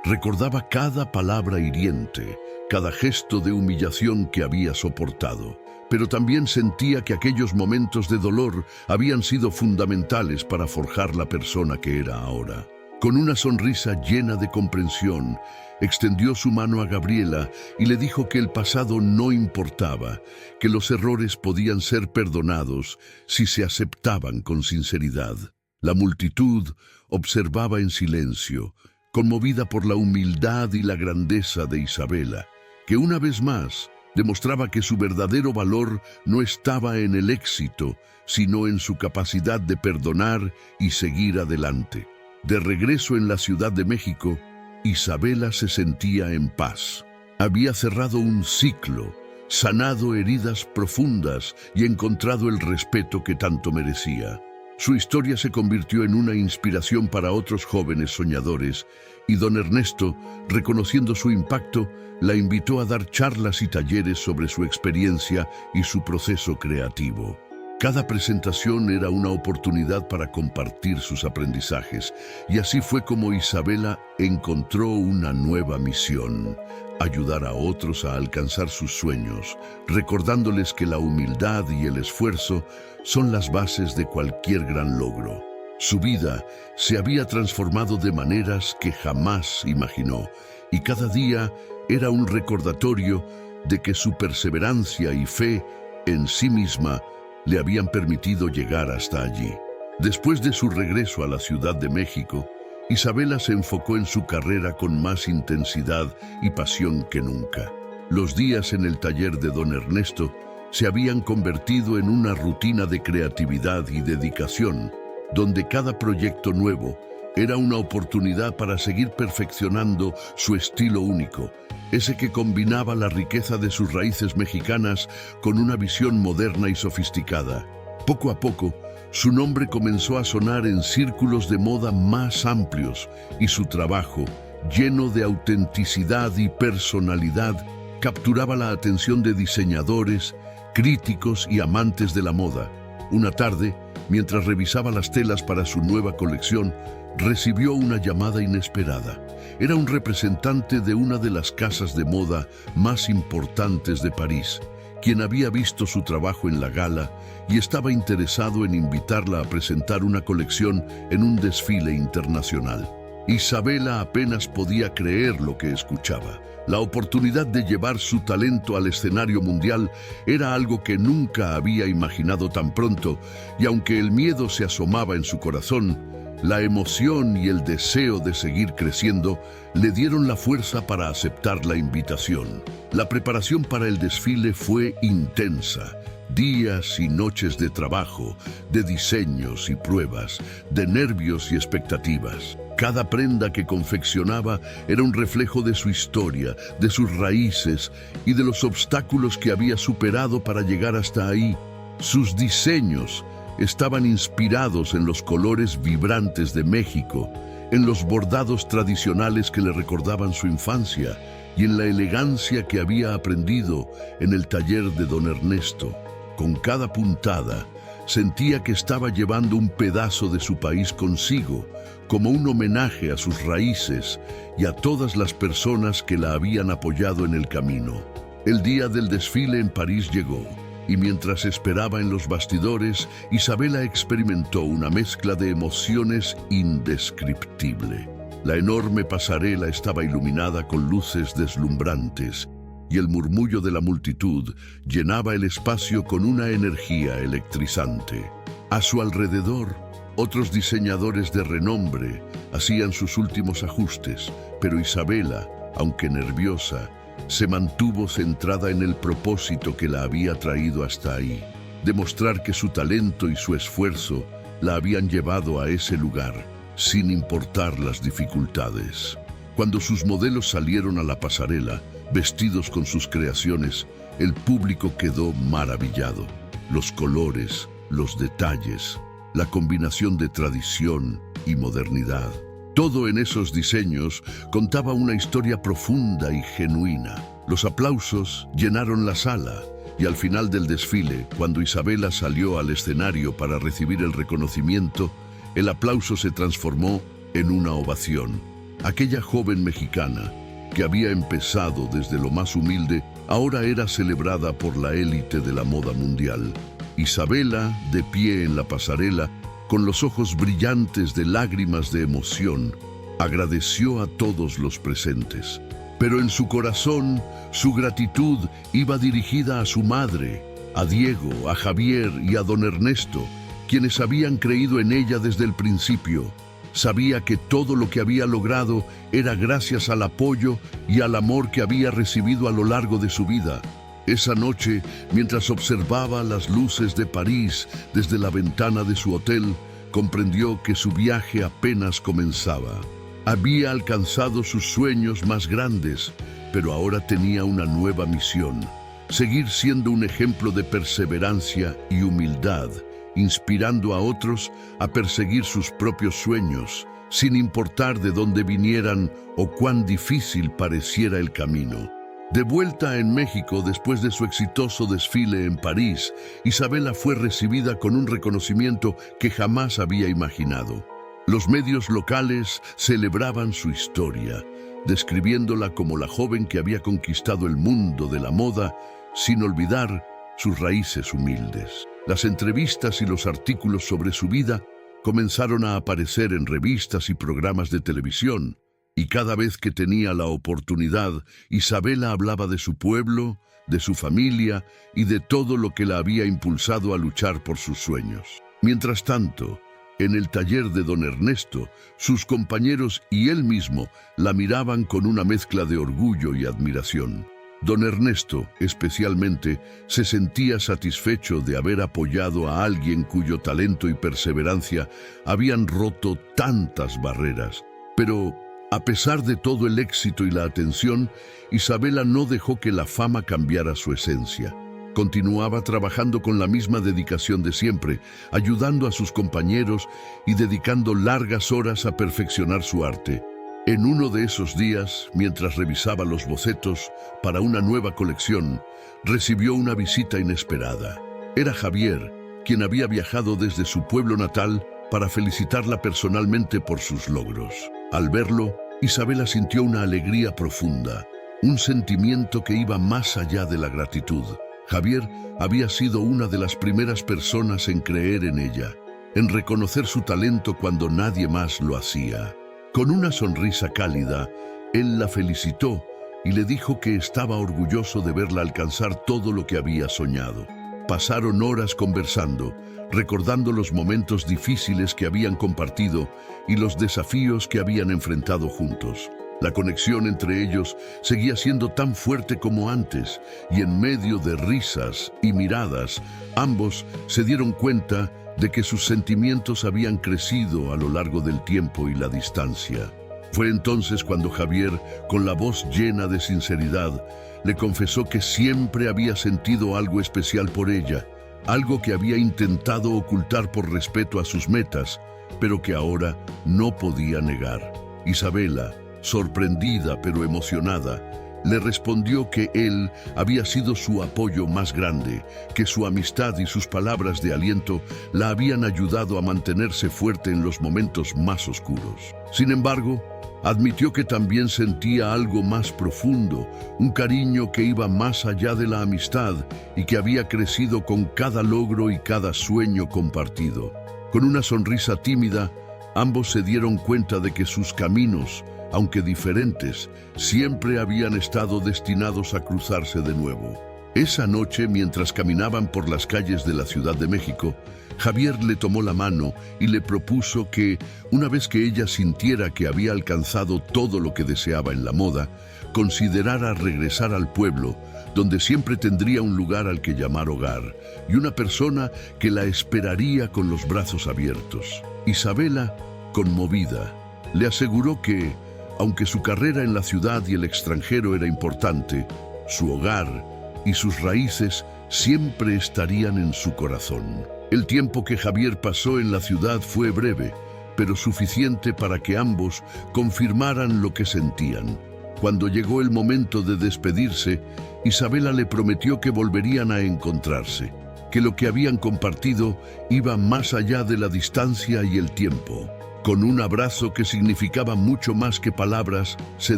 recordaba cada palabra hiriente, cada gesto de humillación que había soportado. Pero también sentía que aquellos momentos de dolor habían sido fundamentales para forjar la persona que era ahora. Con una sonrisa llena de comprensión, extendió su mano a Gabriela y le dijo que el pasado no importaba, que los errores podían ser perdonados si se aceptaban con sinceridad. La multitud observaba en silencio, conmovida por la humildad y la grandeza de Isabela, que una vez más demostraba que su verdadero valor no estaba en el éxito, sino en su capacidad de perdonar y seguir adelante. De regreso en la Ciudad de México, Isabela se sentía en paz. Había cerrado un ciclo, sanado heridas profundas y encontrado el respeto que tanto merecía. Su historia se convirtió en una inspiración para otros jóvenes soñadores, y don Ernesto, reconociendo su impacto, la invitó a dar charlas y talleres sobre su experiencia y su proceso creativo. Cada presentación era una oportunidad para compartir sus aprendizajes, y así fue como Isabela encontró una nueva misión: ayudar a otros a alcanzar sus sueños, recordándoles que la humildad y el esfuerzo son las bases de cualquier gran logro. Su vida se había transformado de maneras que jamás imaginó, y cada día era un recordatorio de que su perseverancia y fe en sí misma le habían permitido llegar hasta allí. Después de su regreso a la Ciudad de México, Isabela se enfocó en su carrera con más intensidad y pasión que nunca. Los días en el taller de don Ernesto se habían convertido en una rutina de creatividad y dedicación, donde cada proyecto nuevo era una oportunidad para seguir perfeccionando su estilo único, ese que combinaba la riqueza de sus raíces mexicanas con una visión moderna y sofisticada. Poco a poco, su nombre comenzó a sonar en círculos de moda más amplios, y su trabajo, lleno de autenticidad y personalidad, capturaba la atención de diseñadores, críticos y amantes de la moda. Una tarde, mientras revisaba las telas para su nueva colección, recibió una llamada inesperada. Era un representante de una de las casas de moda más importantes de París, quien había visto su trabajo en la gala y estaba interesado en invitarla a presentar una colección en un desfile internacional. Isabela apenas podía creer lo que escuchaba. La oportunidad de llevar su talento al escenario mundial era algo que nunca había imaginado tan pronto, y aunque el miedo se asomaba en su corazón, la emoción y el deseo de seguir creciendo le dieron la fuerza para aceptar la invitación. La preparación para el desfile fue intensa. Días y noches de trabajo, de diseños y pruebas, de nervios y expectativas. Cada prenda que confeccionaba era un reflejo de su historia, de sus raíces y de los obstáculos que había superado para llegar hasta ahí. Sus diseños estaban inspirados en los colores vibrantes de México, en los bordados tradicionales que le recordaban su infancia y en la elegancia que había aprendido en el taller de don Ernesto. Con cada puntada, sentía que estaba llevando un pedazo de su país consigo, como un homenaje a sus raíces y a todas las personas que la habían apoyado en el camino. El día del desfile en París llegó, y mientras esperaba en los bastidores, Isabela experimentó una mezcla de emociones indescriptible. La enorme pasarela estaba iluminada con luces deslumbrantes, y el murmullo de la multitud llenaba el espacio con una energía electrizante. A su alrededor, otros diseñadores de renombre hacían sus últimos ajustes, pero Isabela, aunque nerviosa, se mantuvo centrada en el propósito que la había traído hasta ahí: demostrar que su talento y su esfuerzo la habían llevado a ese lugar, sin importar las dificultades. Cuando sus modelos salieron a la pasarela, vestidos con sus creaciones, el público quedó maravillado. Los colores, los detalles, la combinación de tradición y modernidad. Todo en esos diseños contaba una historia profunda y genuina. Los aplausos llenaron la sala, y al final del desfile, cuando Isabela salió al escenario para recibir el reconocimiento, el aplauso se transformó en una ovación. Aquella joven mexicana, que había empezado desde lo más humilde, ahora era celebrada por la élite de la moda mundial. Isabela, de pie en la pasarela, con los ojos brillantes de lágrimas de emoción, agradeció a todos los presentes. Pero en su corazón, su gratitud iba dirigida a su madre, a Diego, a Javier y a don Ernesto, quienes habían creído en ella desde el principio. Sabía que todo lo que había logrado era gracias al apoyo y al amor que había recibido a lo largo de su vida. Esa noche, mientras observaba las luces de París desde la ventana de su hotel, comprendió que su viaje apenas comenzaba. Había alcanzado sus sueños más grandes, pero ahora tenía una nueva misión: seguir siendo un ejemplo de perseverancia y humildad, inspirando a otros a perseguir sus propios sueños, sin importar de dónde vinieran o cuán difícil pareciera el camino. De vuelta en México después de su exitoso desfile en París, Isabela fue recibida con un reconocimiento que jamás había imaginado. Los medios locales celebraban su historia, describiéndola como la joven que había conquistado el mundo de la moda, sin olvidar sus raíces humildes. Las entrevistas y los artículos sobre su vida comenzaron a aparecer en revistas y programas de televisión, y cada vez que tenía la oportunidad, Isabela hablaba de su pueblo, de su familia y de todo lo que la había impulsado a luchar por sus sueños. Mientras tanto, en el taller de don Ernesto, sus compañeros y él mismo la miraban con una mezcla de orgullo y admiración. Don Ernesto, especialmente, se sentía satisfecho de haber apoyado a alguien cuyo talento y perseverancia habían roto tantas barreras. Pero, a pesar de todo el éxito y la atención, Isabela no dejó que la fama cambiara su esencia. Continuaba trabajando con la misma dedicación de siempre, ayudando a sus compañeros y dedicando largas horas a perfeccionar su arte. En uno de esos días, mientras revisaba los bocetos para una nueva colección, recibió una visita inesperada. Era Javier, quien había viajado desde su pueblo natal para felicitarla personalmente por sus logros. Al verlo, Isabela sintió una alegría profunda, un sentimiento que iba más allá de la gratitud. Javier había sido una de las primeras personas en creer en ella, en reconocer su talento cuando nadie más lo hacía. Con una sonrisa cálida, él la felicitó y le dijo que estaba orgulloso de verla alcanzar todo lo que había soñado. Pasaron horas conversando, recordando los momentos difíciles que habían compartido y los desafíos que habían enfrentado juntos. La conexión entre ellos seguía siendo tan fuerte como antes, y en medio de risas y miradas, ambos se dieron cuenta de que sus sentimientos habían crecido a lo largo del tiempo y la distancia. Fue entonces cuando Javier, con la voz llena de sinceridad, le confesó que siempre había sentido algo especial por ella, algo que había intentado ocultar por respeto a sus metas, pero que ahora no podía negar. Isabela, sorprendida pero emocionada, le respondió que él había sido su apoyo más grande, que su amistad y sus palabras de aliento la habían ayudado a mantenerse fuerte en los momentos más oscuros. Sin embargo, Admitió que también sentía algo más profundo, un cariño que iba más allá de la amistad y que había crecido con cada logro y cada sueño compartido. Con una sonrisa tímida, ambos se dieron cuenta de que sus caminos, aunque diferentes, siempre habían estado destinados a cruzarse de nuevo. Esa noche, mientras caminaban por las calles de la Ciudad de México, Javier le tomó la mano y le propuso que, una vez que ella sintiera que había alcanzado todo lo que deseaba en la moda, considerara regresar al pueblo, donde siempre tendría un lugar al que llamar hogar y una persona que la esperaría con los brazos abiertos. Isabela, conmovida, le aseguró que, aunque su carrera en la ciudad y el extranjero era importante, su hogar y sus raíces siempre estarían en su corazón. El tiempo que Javier pasó en la ciudad fue breve, pero suficiente para que ambos confirmaran lo que sentían. Cuando llegó el momento de despedirse, Isabela le prometió que volverían a encontrarse, que lo que habían compartido iba más allá de la distancia y el tiempo. Con un abrazo que significaba mucho más que palabras, se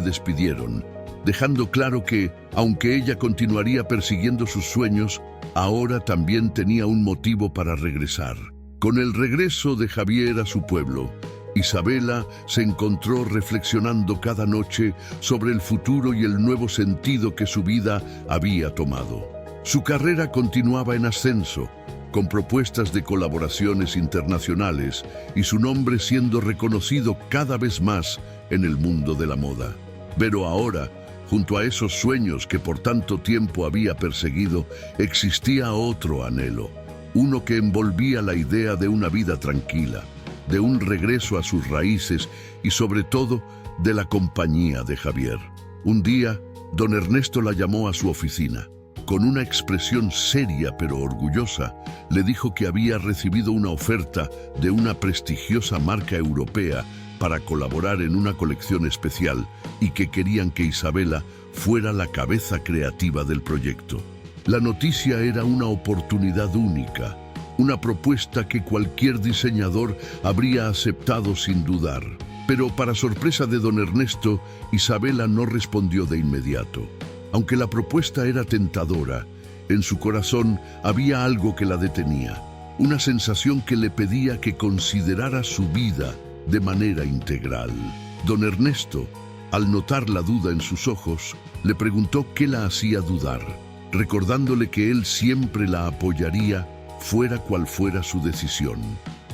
despidieron, dejando claro que, aunque ella continuaría persiguiendo sus sueños, ahora también tenía un motivo para regresar. Con el regreso de Javier a su pueblo, Isabela se encontró reflexionando cada noche sobre el futuro y el nuevo sentido que su vida había tomado. Su carrera continuaba en ascenso, con propuestas de colaboraciones internacionales y su nombre siendo reconocido cada vez más en el mundo de la moda. Pero ahora, junto a esos sueños que por tanto tiempo había perseguido, existía otro anhelo, uno que envolvía la idea de una vida tranquila, de un regreso a sus raíces y sobre todo de la compañía de Javier. Un día, don Ernesto la llamó a su oficina. Con una expresión seria pero orgullosa, le dijo que había recibido una oferta de una prestigiosa marca europea para colaborar en una colección especial y que querían que Isabela fuera la cabeza creativa del proyecto. La noticia era una oportunidad única, una propuesta que cualquier diseñador habría aceptado sin dudar. Pero para sorpresa de don Ernesto, Isabela no respondió de inmediato. Aunque la propuesta era tentadora, en su corazón había algo que la detenía, una sensación que le pedía que considerara su vida de manera integral. Don Ernesto, al notar la duda en sus ojos, le preguntó qué la hacía dudar, recordándole que él siempre la apoyaría, fuera cual fuera su decisión.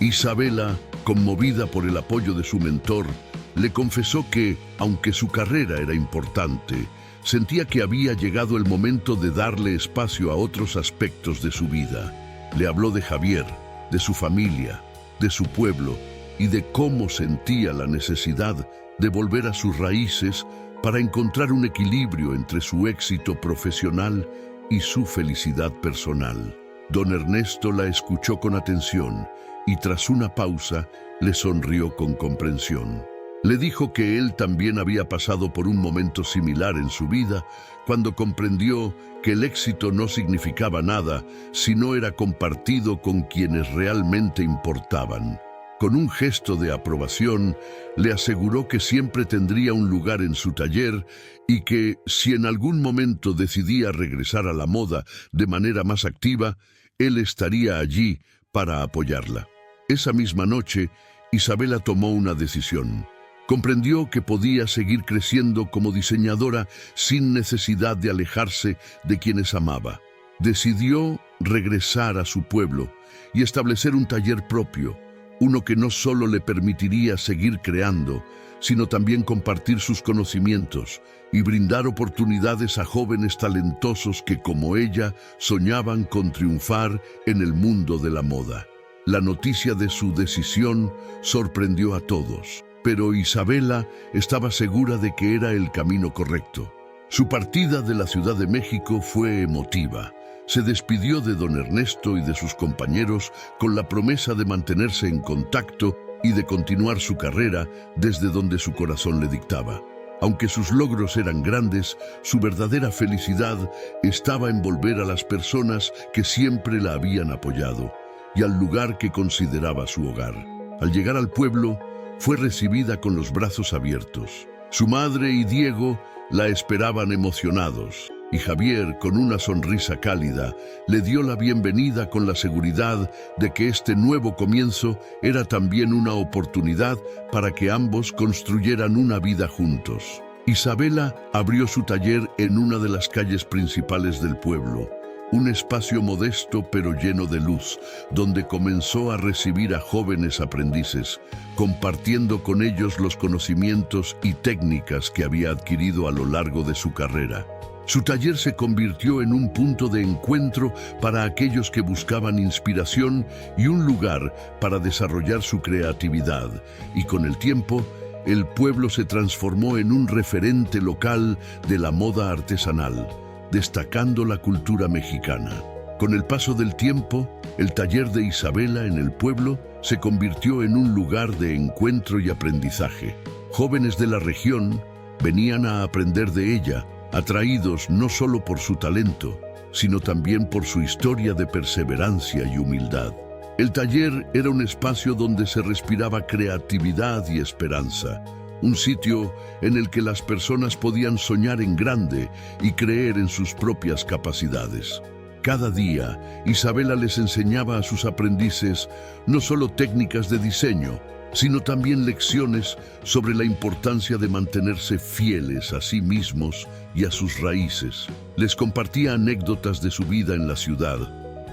Isabela, conmovida por el apoyo de su mentor, le confesó que, aunque su carrera era importante, sentía que había llegado el momento de darle espacio a otros aspectos de su vida. Le habló de Javier, de su familia, de su pueblo y de cómo sentía la necesidad de volver a sus raíces para encontrar un equilibrio entre su éxito profesional y su felicidad personal. Don Ernesto la escuchó con atención y tras una pausa le sonrió con comprensión. Le dijo que él también había pasado por un momento similar en su vida cuando comprendió que el éxito no significaba nada si no era compartido con quienes realmente importaban. Con un gesto de aprobación, le aseguró que siempre tendría un lugar en su taller y que, si en algún momento decidía regresar a la moda de manera más activa, él estaría allí para apoyarla. Esa misma noche, Isabela tomó una decisión. Comprendió que podía seguir creciendo como diseñadora sin necesidad de alejarse de quienes amaba. Decidió regresar a su pueblo y establecer un taller propio, uno que no solo le permitiría seguir creando, sino también compartir sus conocimientos y brindar oportunidades a jóvenes talentosos que, como ella, soñaban con triunfar en el mundo de la moda. La noticia de su decisión sorprendió a todos, pero Isabela estaba segura de que era el camino correcto. Su partida de la Ciudad de México fue emotiva. Se despidió de don Ernesto y de sus compañeros con la promesa de mantenerse en contacto y de continuar su carrera desde donde su corazón le dictaba. Aunque sus logros eran grandes, su verdadera felicidad estaba en volver a las personas que siempre la habían apoyado y al lugar que consideraba su hogar. Al llegar al pueblo, fue recibida con los brazos abiertos. Su madre y Diego la esperaban emocionados, y Javier, con una sonrisa cálida, le dio la bienvenida con la seguridad de que este nuevo comienzo era también una oportunidad para que ambos construyeran una vida juntos. Isabela abrió su taller en una de las calles principales del pueblo, un espacio modesto pero lleno de luz, donde comenzó a recibir a jóvenes aprendices, compartiendo con ellos los conocimientos y técnicas que había adquirido a lo largo de su carrera. Su taller se convirtió en un punto de encuentro para aquellos que buscaban inspiración y un lugar para desarrollar su creatividad, y con el tiempo, el pueblo se transformó en un referente local de la moda artesanal, destacando la cultura mexicana. Con el paso del tiempo, el taller de Isabela en el pueblo se convirtió en un lugar de encuentro y aprendizaje. Jóvenes de la región venían a aprender de ella, atraídos no solo por su talento, sino también por su historia de perseverancia y humildad. El taller era un espacio donde se respiraba creatividad y esperanza, un sitio en el que las personas podían soñar en grande y creer en sus propias capacidades. Cada día, Isabela les enseñaba a sus aprendices no solo técnicas de diseño, sino también lecciones sobre la importancia de mantenerse fieles a sí mismos y a sus raíces. Les compartía anécdotas de su vida en la ciudad,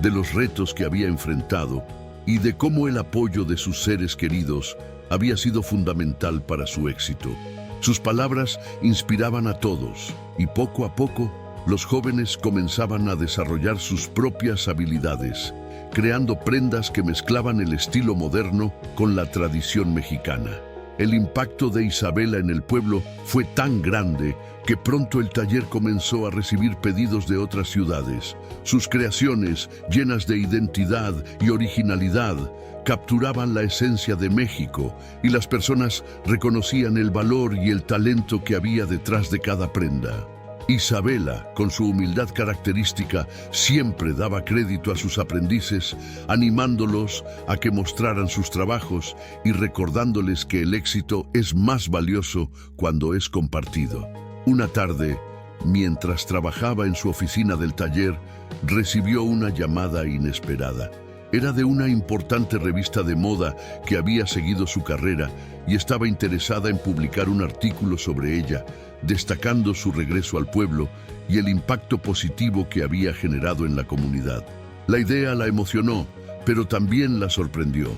de los retos que había enfrentado y de cómo el apoyo de sus seres queridos había sido fundamental para su éxito. Sus palabras inspiraban a todos y poco a poco los jóvenes comenzaban a desarrollar sus propias habilidades, creando prendas que mezclaban el estilo moderno con la tradición mexicana. El impacto de Isabela en el pueblo fue tan grande que pronto el taller comenzó a recibir pedidos de otras ciudades. Sus creaciones, llenas de identidad y originalidad, capturaban la esencia de México y las personas reconocían el valor y el talento que había detrás de cada prenda. Isabela, con su humildad característica, siempre daba crédito a sus aprendices, animándolos a que mostraran sus trabajos y recordándoles que el éxito es más valioso cuando es compartido. Una tarde, mientras trabajaba en su oficina del taller, recibió una llamada inesperada. Era de una importante revista de moda que había seguido su carrera y estaba interesada en publicar un artículo sobre ella, destacando su regreso al pueblo y el impacto positivo que había generado en la comunidad. La idea la emocionó, pero también la sorprendió.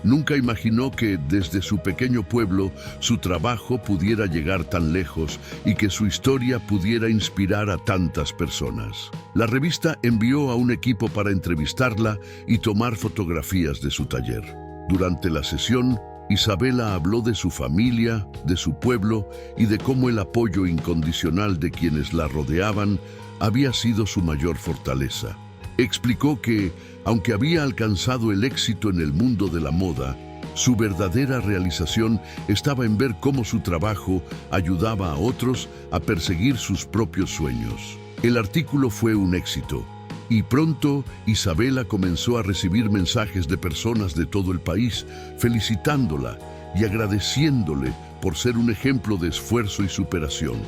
Nunca imaginó que desde su pequeño pueblo su trabajo pudiera llegar tan lejos y que su historia pudiera inspirar a tantas personas. La revista envió a un equipo para entrevistarla y tomar fotografías de su taller. Durante la sesión, Isabela habló de su familia, de su pueblo y de cómo el apoyo incondicional de quienes la rodeaban había sido su mayor fortaleza. Explicó que, aunque había alcanzado el éxito en el mundo de la moda, su verdadera realización estaba en ver cómo su trabajo ayudaba a otros a perseguir sus propios sueños. El artículo fue un éxito, y pronto Isabela comenzó a recibir mensajes de personas de todo el país felicitándola y agradeciéndole por ser un ejemplo de esfuerzo y superación.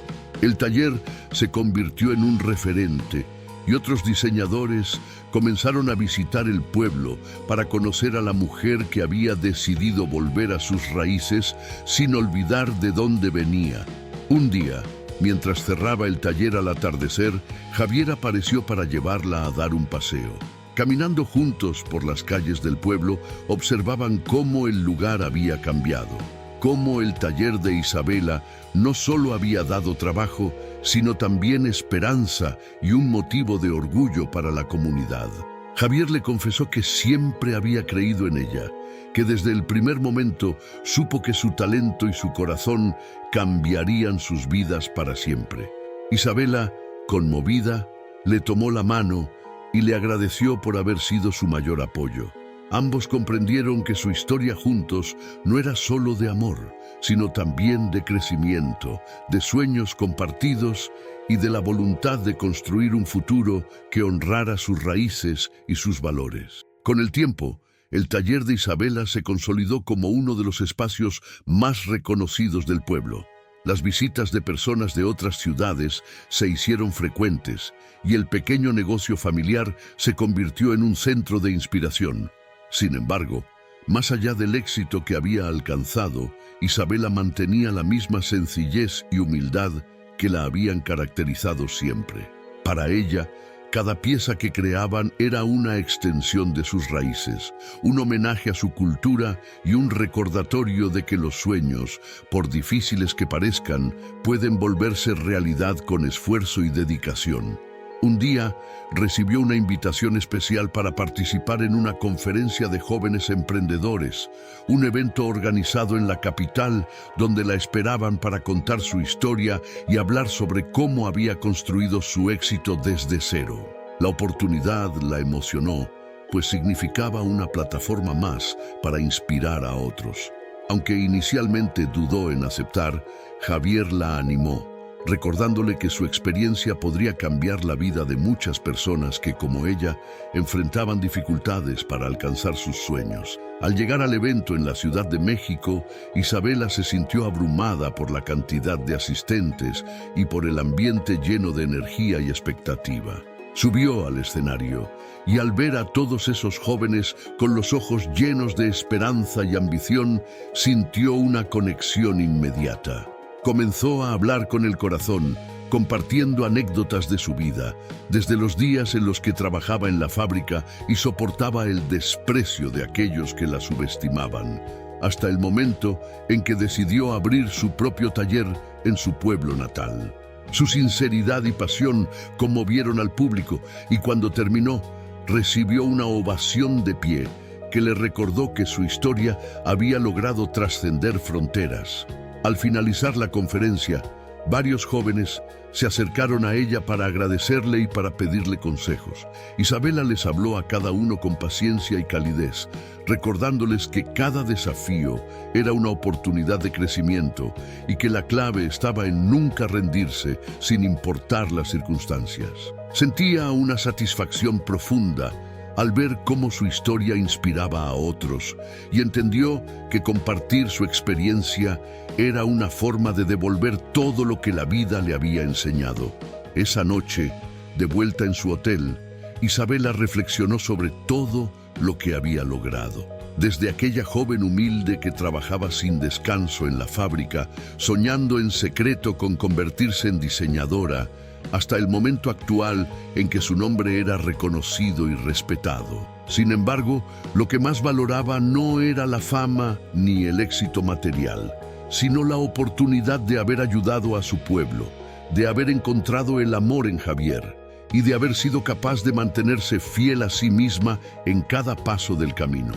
El taller se convirtió en un referente y otros diseñadores comenzaron a visitar el pueblo para conocer a la mujer que había decidido volver a sus raíces sin olvidar de dónde venía. Un día, mientras cerraba el taller al atardecer, Javier apareció para llevarla a dar un paseo. Caminando juntos por las calles del pueblo, observaban cómo el lugar había cambiado, cómo el taller de Isabela no solo había dado trabajo, sino también esperanza y un motivo de orgullo para la comunidad. Javier le confesó que siempre había creído en ella, que desde el primer momento supo que su talento y su corazón cambiarían sus vidas para siempre. Isabela, conmovida, le tomó la mano y le agradeció por haber sido su mayor apoyo. Ambos comprendieron que su historia juntos no era solo de amor, sino también de crecimiento, de sueños compartidos y de la voluntad de construir un futuro que honrara sus raíces y sus valores. Con el tiempo, el taller de Isabela se consolidó como uno de los espacios más reconocidos del pueblo. Las visitas de personas de otras ciudades se hicieron frecuentes y el pequeño negocio familiar se convirtió en un centro de inspiración. Sin embargo, más allá del éxito que había alcanzado, Isabela mantenía la misma sencillez y humildad que la habían caracterizado siempre. Para ella, cada pieza que creaban era una extensión de sus raíces, un homenaje a su cultura y un recordatorio de que los sueños, por difíciles que parezcan, pueden volverse realidad con esfuerzo y dedicación. Un día recibió una invitación especial para participar en una conferencia de jóvenes emprendedores, un evento organizado en la capital donde la esperaban para contar su historia y hablar sobre cómo había construido su éxito desde cero. La oportunidad la emocionó, pues significaba una plataforma más para inspirar a otros. Aunque inicialmente dudó en aceptar, Javier la animó, recordándole que su experiencia podría cambiar la vida de muchas personas que, como ella, enfrentaban dificultades para alcanzar sus sueños. Al llegar al evento en la Ciudad de México, Isabela se sintió abrumada por la cantidad de asistentes y por el ambiente lleno de energía y expectativa. Subió al escenario y al ver a todos esos jóvenes con los ojos llenos de esperanza y ambición, sintió una conexión inmediata. Comenzó a hablar con el corazón, compartiendo anécdotas de su vida, desde los días en los que trabajaba en la fábrica y soportaba el desprecio de aquellos que la subestimaban, hasta el momento en que decidió abrir su propio taller en su pueblo natal. Su sinceridad y pasión conmovieron al público y cuando terminó, recibió una ovación de pie que le recordó que su historia había logrado trascender fronteras. Al finalizar la conferencia, varios jóvenes se acercaron a ella para agradecerle y para pedirle consejos. Isabela les habló a cada uno con paciencia y calidez, recordándoles que cada desafío era una oportunidad de crecimiento y que la clave estaba en nunca rendirse sin importar las circunstancias. Sentía una satisfacción profunda al ver cómo su historia inspiraba a otros y entendió que compartir su experiencia era una forma de devolver todo lo que la vida le había enseñado. Esa noche, de vuelta en su hotel, Isabela reflexionó sobre todo lo que había logrado. Desde aquella joven humilde que trabajaba sin descanso en la fábrica, soñando en secreto con convertirse en diseñadora, hasta el momento actual en que su nombre era reconocido y respetado. Sin embargo, lo que más valoraba no era la fama ni el éxito material, sino la oportunidad de haber ayudado a su pueblo, de haber encontrado el amor en Javier y de haber sido capaz de mantenerse fiel a sí misma en cada paso del camino.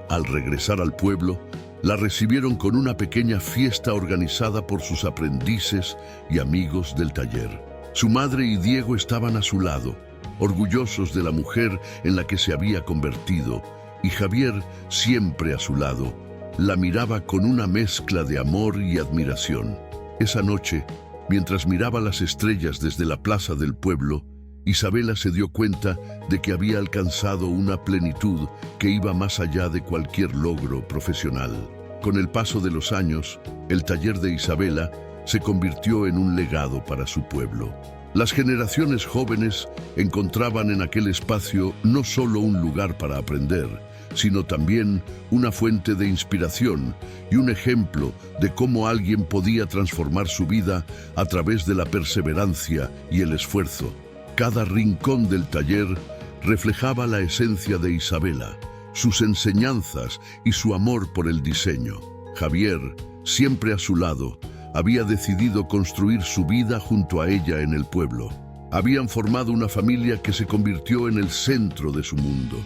Al regresar al pueblo, la recibieron con una pequeña fiesta organizada por sus aprendices y amigos del taller. Su madre y Diego estaban a su lado, orgullosos de la mujer en la que se había convertido, y Javier, siempre a su lado, la miraba con una mezcla de amor y admiración. Esa noche, mientras miraba las estrellas desde la plaza del pueblo, Isabela se dio cuenta de que había alcanzado una plenitud que iba más allá de cualquier logro profesional. Con el paso de los años, el taller de Isabela se convirtió en un legado para su pueblo. Las generaciones jóvenes encontraban en aquel espacio no solo un lugar para aprender, sino también una fuente de inspiración y un ejemplo de cómo alguien podía transformar su vida a través de la perseverancia y el esfuerzo. Cada rincón del taller reflejaba la esencia de Isabela, sus enseñanzas y su amor por el diseño. Javier, siempre a su lado, había decidido construir su vida junto a ella en el pueblo. Habían formado una familia que se convirtió en el centro de su mundo,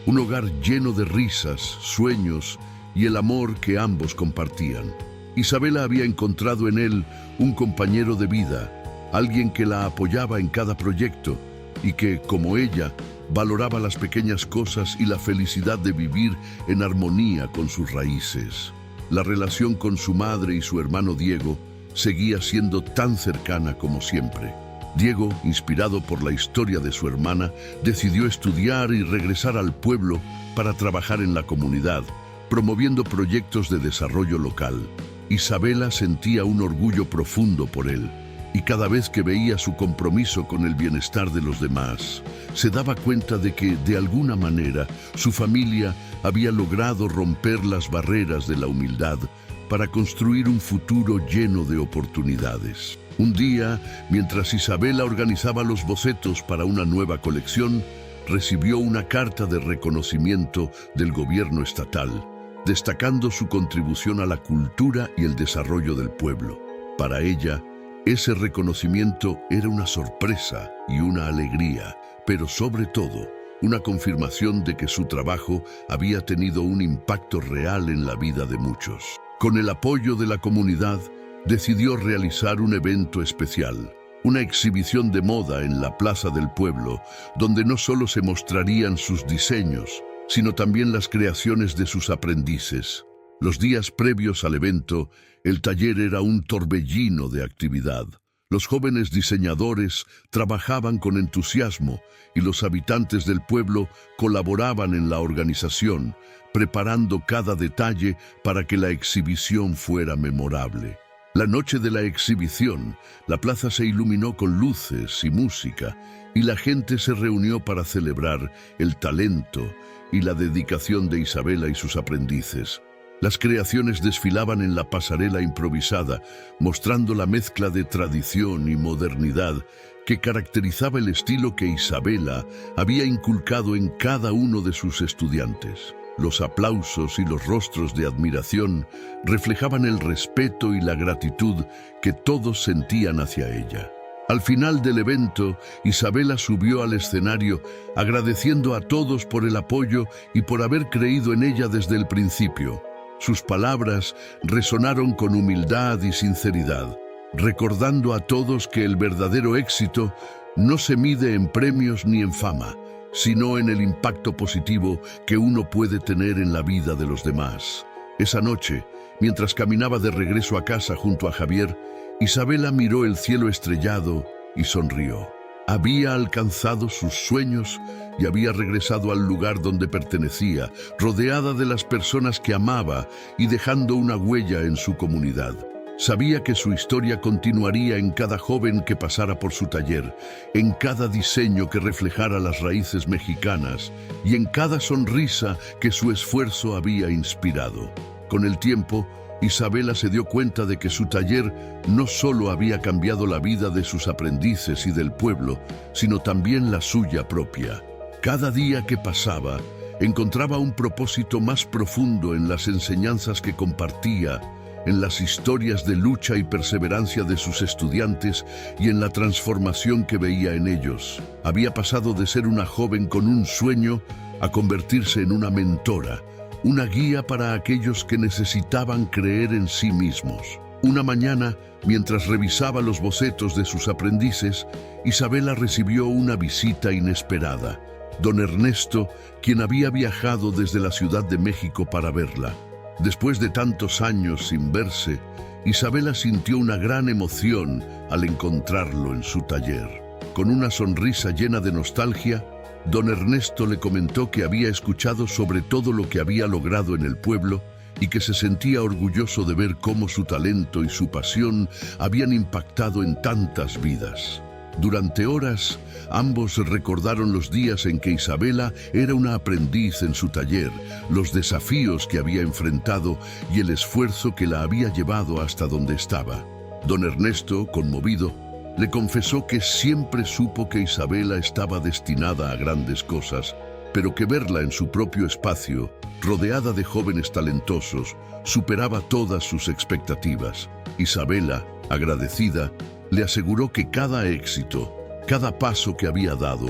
un hogar lleno de risas, sueños y el amor que ambos compartían. Isabela había encontrado en él un compañero de vida, alguien que la apoyaba en cada proyecto y que, como ella, valoraba las pequeñas cosas y la felicidad de vivir en armonía con sus raíces. La relación con su madre y su hermano Diego seguía siendo tan cercana como siempre. Diego, inspirado por la historia de su hermana, decidió estudiar y regresar al pueblo para trabajar en la comunidad, promoviendo proyectos de desarrollo local. Isabela sentía un orgullo profundo por él, y cada vez que veía su compromiso con el bienestar de los demás, se daba cuenta de que, de alguna manera, su familia había logrado romper las barreras de la humildad para construir un futuro lleno de oportunidades. Un día, mientras Isabela organizaba los bocetos para una nueva colección, recibió una carta de reconocimiento del gobierno estatal, destacando su contribución a la cultura y el desarrollo del pueblo. Para ella, ese reconocimiento era una sorpresa y una alegría, pero sobre todo, una confirmación de que su trabajo había tenido un impacto real en la vida de muchos. Con el apoyo de la comunidad, decidió realizar un evento especial, una exhibición de moda en la plaza del pueblo, donde no solo se mostrarían sus diseños, sino también las creaciones de sus aprendices. Los días previos al evento, el taller era un torbellino de actividad. Los jóvenes diseñadores trabajaban con entusiasmo y los habitantes del pueblo colaboraban en la organización, preparando cada detalle para que la exhibición fuera memorable. La noche de la exhibición, la plaza se iluminó con luces y música, y la gente se reunió para celebrar el talento y la dedicación de Isabela y sus aprendices. Las creaciones desfilaban en la pasarela improvisada, mostrando la mezcla de tradición y modernidad que caracterizaba el estilo que Isabela había inculcado en cada uno de sus estudiantes. Los aplausos y los rostros de admiración reflejaban el respeto y la gratitud que todos sentían hacia ella. Al final del evento, Isabela subió al escenario agradeciendo a todos por el apoyo y por haber creído en ella desde el principio. Sus palabras resonaron con humildad y sinceridad, recordando a todos que el verdadero éxito no se mide en premios ni en fama, sino en el impacto positivo que uno puede tener en la vida de los demás. Esa noche, mientras caminaba de regreso a casa junto a Javier, Isabela miró el cielo estrellado y sonrió. Había alcanzado sus sueños y había regresado al lugar donde pertenecía, rodeada de las personas que amaba y dejando una huella en su comunidad. Sabía que su historia continuaría en cada joven que pasara por su taller, en cada diseño que reflejara las raíces mexicanas y en cada sonrisa que su esfuerzo había inspirado. Con el tiempo, Isabela se dio cuenta de que su taller no solo había cambiado la vida de sus aprendices y del pueblo, sino también la suya propia. Cada día que pasaba, encontraba un propósito más profundo en las enseñanzas que compartía, en las historias de lucha y perseverancia de sus estudiantes y en la transformación que veía en ellos. Había pasado de ser una joven con un sueño a convertirse en una mentora, una guía para aquellos que necesitaban creer en sí mismos. Una mañana, mientras revisaba los bocetos de sus aprendices, Isabela recibió una visita inesperada. Don Ernesto, quien había viajado desde la Ciudad de México para verla. Después de tantos años sin verse, Isabela sintió una gran emoción al encontrarlo en su taller. Con una sonrisa llena de nostalgia, don Ernesto le comentó que había escuchado sobre todo lo que había logrado en el pueblo y que se sentía orgulloso de ver cómo su talento y su pasión habían impactado en tantas vidas. Durante horas, ambos recordaron los días en que Isabela era una aprendiz en su taller, los desafíos que había enfrentado y el esfuerzo que la había llevado hasta donde estaba. Don Ernesto, conmovido, le confesó que siempre supo que Isabela estaba destinada a grandes cosas, pero que verla en su propio espacio, rodeada de jóvenes talentosos, superaba todas sus expectativas. Isabela, agradecida, le aseguró que cada éxito, cada paso que había dado,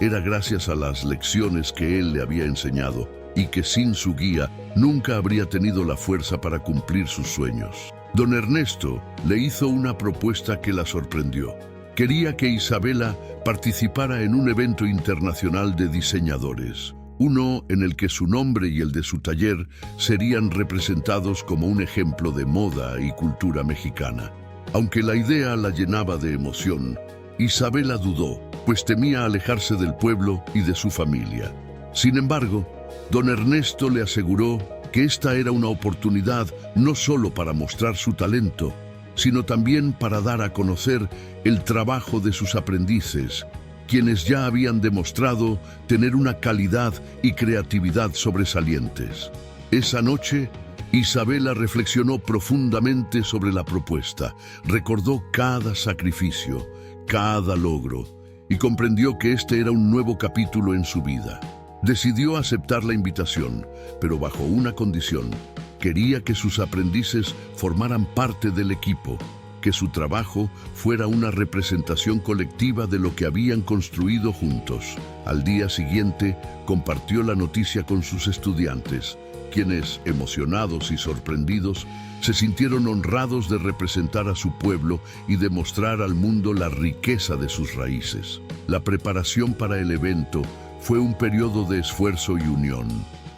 era gracias a las lecciones que él le había enseñado y que sin su guía nunca habría tenido la fuerza para cumplir sus sueños. Don Ernesto le hizo una propuesta que la sorprendió. Quería que Isabela participara en un evento internacional de diseñadores, uno en el que su nombre y el de su taller serían representados como un ejemplo de moda y cultura mexicana. Aunque la idea la llenaba de emoción, Isabela dudó, pues temía alejarse del pueblo y de su familia. Sin embargo, don Ernesto le aseguró que esta era una oportunidad no solo para mostrar su talento, sino también para dar a conocer el trabajo de sus aprendices, quienes ya habían demostrado tener una calidad y creatividad sobresalientes. Esa noche, Isabela reflexionó profundamente sobre la propuesta, recordó cada sacrificio, cada logro, y comprendió que este era un nuevo capítulo en su vida. Decidió aceptar la invitación, pero bajo una condición. Quería que sus aprendices formaran parte del equipo, que su trabajo fuera una representación colectiva de lo que habían construido juntos. Al día siguiente, compartió la noticia con sus estudiantes, quienes, emocionados y sorprendidos, se sintieron honrados de representar a su pueblo y demostrar al mundo la riqueza de sus raíces. La preparación para el evento fue un periodo de esfuerzo y unión.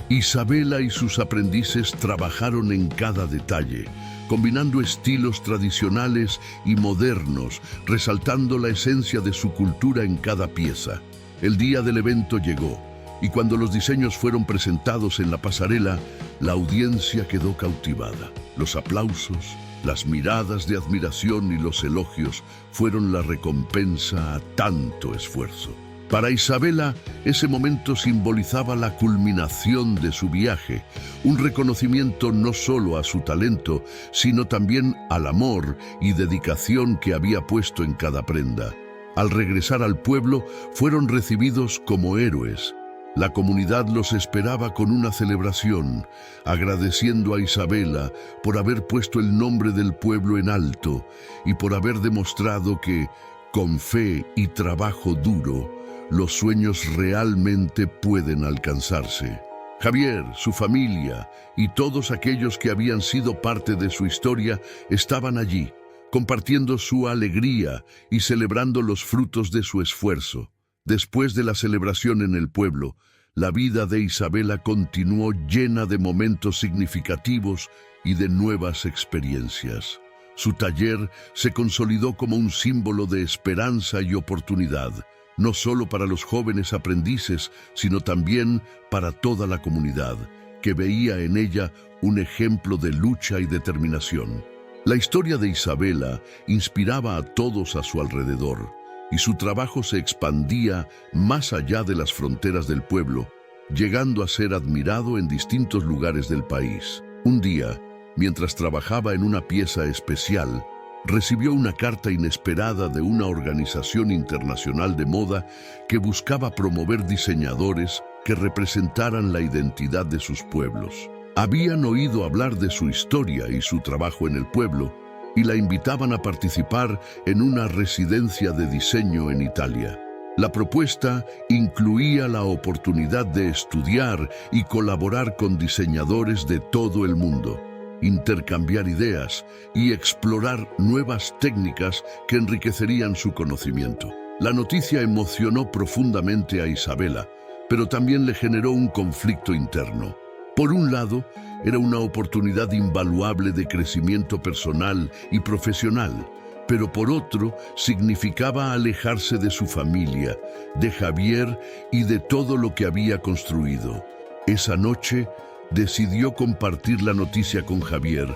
Isabela y sus aprendices trabajaron en cada detalle, combinando estilos tradicionales y modernos, resaltando la esencia de su cultura en cada pieza. El día del evento llegó, y cuando los diseños fueron presentados en la pasarela, la audiencia quedó cautivada. Los aplausos, las miradas de admiración y los elogios fueron la recompensa a tanto esfuerzo. Para Isabela, ese momento simbolizaba la culminación de su viaje, un reconocimiento no solo a su talento, sino también al amor y dedicación que había puesto en cada prenda. Al regresar al pueblo, fueron recibidos como héroes. La comunidad los esperaba con una celebración, agradeciendo a Isabela por haber puesto el nombre del pueblo en alto y por haber demostrado que, con fe y trabajo duro, los sueños realmente pueden alcanzarse. Javier, su familia y todos aquellos que habían sido parte de su historia estaban allí, compartiendo su alegría y celebrando los frutos de su esfuerzo. Después de la celebración en el pueblo, la vida de Isabela continuó llena de momentos significativos y de nuevas experiencias. Su taller se consolidó como un símbolo de esperanza y oportunidad, no solo para los jóvenes aprendices, sino también para toda la comunidad, que veía en ella un ejemplo de lucha y determinación. La historia de Isabela inspiraba a todos a su alrededor, y su trabajo se expandía más allá de las fronteras del pueblo, llegando a ser admirado en distintos lugares del país. Un día, mientras trabajaba en una pieza especial, recibió una carta inesperada de una organización internacional de moda que buscaba promover diseñadores que representaran la identidad de sus pueblos. Habían oído hablar de su historia y su trabajo en el pueblo y la invitaban a participar en una residencia de diseño en Italia. La propuesta incluía la oportunidad de estudiar y colaborar con diseñadores de todo el mundo, intercambiar ideas y explorar nuevas técnicas que enriquecerían su conocimiento. La noticia emocionó profundamente a Isabela, pero también le generó un conflicto interno. Por un lado, era una oportunidad invaluable de crecimiento personal y profesional, pero por otro, significaba alejarse de su familia, de Javier y de todo lo que había construido. Esa noche, decidió compartir la noticia con Javier,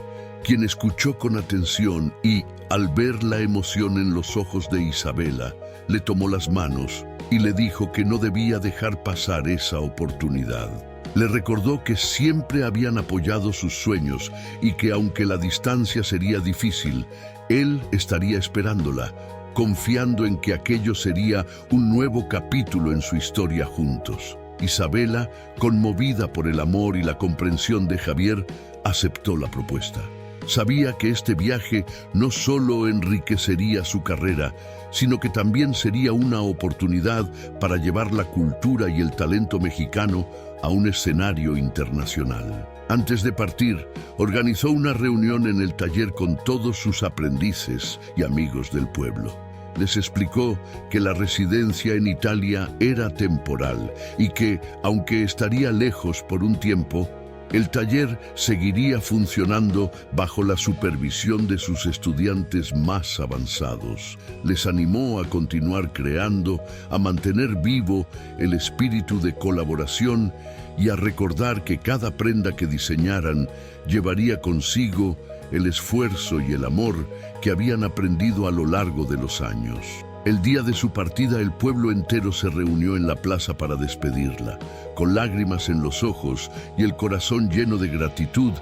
quien escuchó con atención y, al ver la emoción en los ojos de Isabela, le tomó las manos y le dijo que no debía dejar pasar esa oportunidad. Le recordó que siempre habían apoyado sus sueños y que aunque la distancia sería difícil, él estaría esperándola, confiando en que aquello sería un nuevo capítulo en su historia juntos. Isabela, conmovida por el amor y la comprensión de Javier, aceptó la propuesta. Sabía que este viaje no solo enriquecería su carrera, sino que también sería una oportunidad para llevar la cultura y el talento mexicano a un escenario internacional. Antes de partir, organizó una reunión en el taller con todos sus aprendices y amigos del pueblo. Les explicó que la residencia en Italia era temporal y que, aunque estaría lejos por un tiempo, El taller seguiría funcionando bajo la supervisión de sus estudiantes más avanzados. Les animó a continuar creando, a mantener vivo el espíritu de colaboración y a recordar que cada prenda que diseñaran llevaría consigo el esfuerzo y el amor que habían aprendido a lo largo de los años. El día de su partida, el pueblo entero se reunió en la plaza para despedirla. Con lágrimas en los ojos y el corazón lleno de gratitud,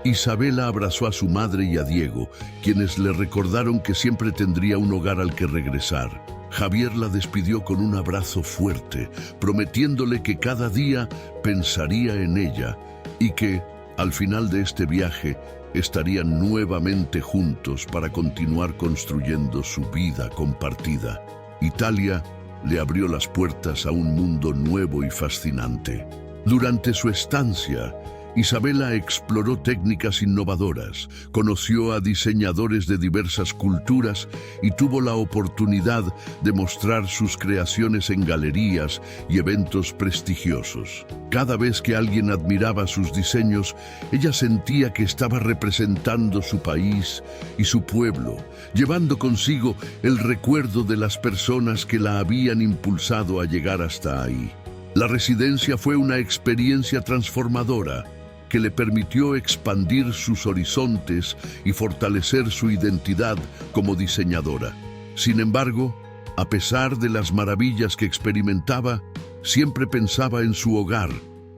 Isabela abrazó a su madre y a Diego, quienes le recordaron que siempre tendría un hogar al que regresar. Javier la despidió con un abrazo fuerte, prometiéndole que cada día pensaría en ella y que, al final de este viaje, estarían nuevamente juntos para continuar construyendo su vida compartida. Italia le abrió las puertas a un mundo nuevo y fascinante. Durante su estancia, Isabela exploró técnicas innovadoras, conoció a diseñadores de diversas culturas y tuvo la oportunidad de mostrar sus creaciones en galerías y eventos prestigiosos. Cada vez que alguien admiraba sus diseños, ella sentía que estaba representando su país y su pueblo, llevando consigo el recuerdo de las personas que la habían impulsado a llegar hasta ahí. La residencia fue una experiencia transformadora que le permitió expandir sus horizontes y fortalecer su identidad como diseñadora. Sin embargo, a pesar de las maravillas que experimentaba, siempre pensaba en su hogar,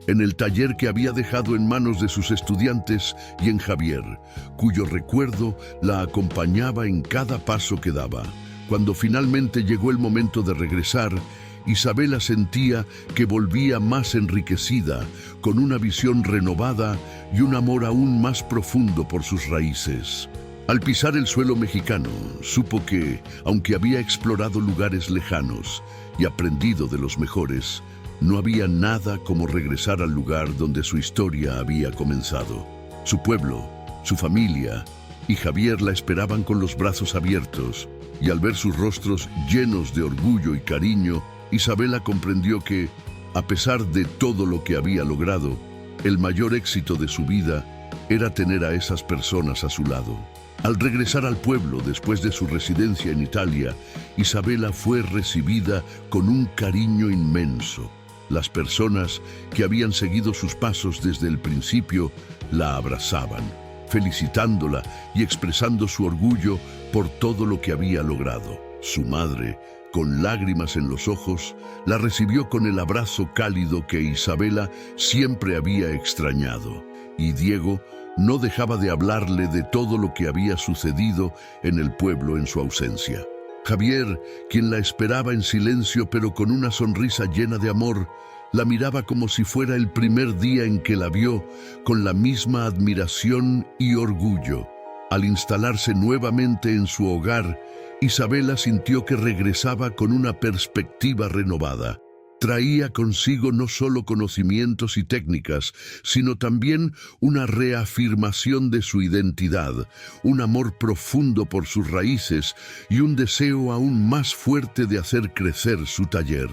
en el taller que había dejado en manos de sus estudiantes y en Javier, cuyo recuerdo la acompañaba en cada paso que daba. Cuando finalmente llegó el momento de regresar, Isabela sentía que volvía más enriquecida, con una visión renovada y un amor aún más profundo por sus raíces. Al pisar el suelo mexicano, supo que, aunque había explorado lugares lejanos y aprendido de los mejores, no había nada como regresar al lugar donde su historia había comenzado. Su pueblo, su familia y Javier la esperaban con los brazos abiertos, y al ver sus rostros llenos de orgullo y cariño, Isabela comprendió que, a pesar de todo lo que había logrado, el mayor éxito de su vida era tener a esas personas a su lado. Al regresar al pueblo después de su residencia en Italia, Isabela fue recibida con un cariño inmenso. Las personas que habían seguido sus pasos desde el principio la abrazaban, felicitándola y expresando su orgullo por todo lo que había logrado. Su madre, con lágrimas en los ojos, la recibió con el abrazo cálido que Isabela siempre había extrañado. Y Diego no dejaba de hablarle de todo lo que había sucedido en el pueblo en su ausencia. Javier, quien la esperaba en silencio pero con una sonrisa llena de amor, la miraba como si fuera el primer día en que la vio, con la misma admiración y orgullo. Al instalarse nuevamente en su hogar, Isabela sintió que regresaba con una perspectiva renovada. Traía consigo no solo conocimientos y técnicas, sino también una reafirmación de su identidad, un amor profundo por sus raíces y un deseo aún más fuerte de hacer crecer su taller.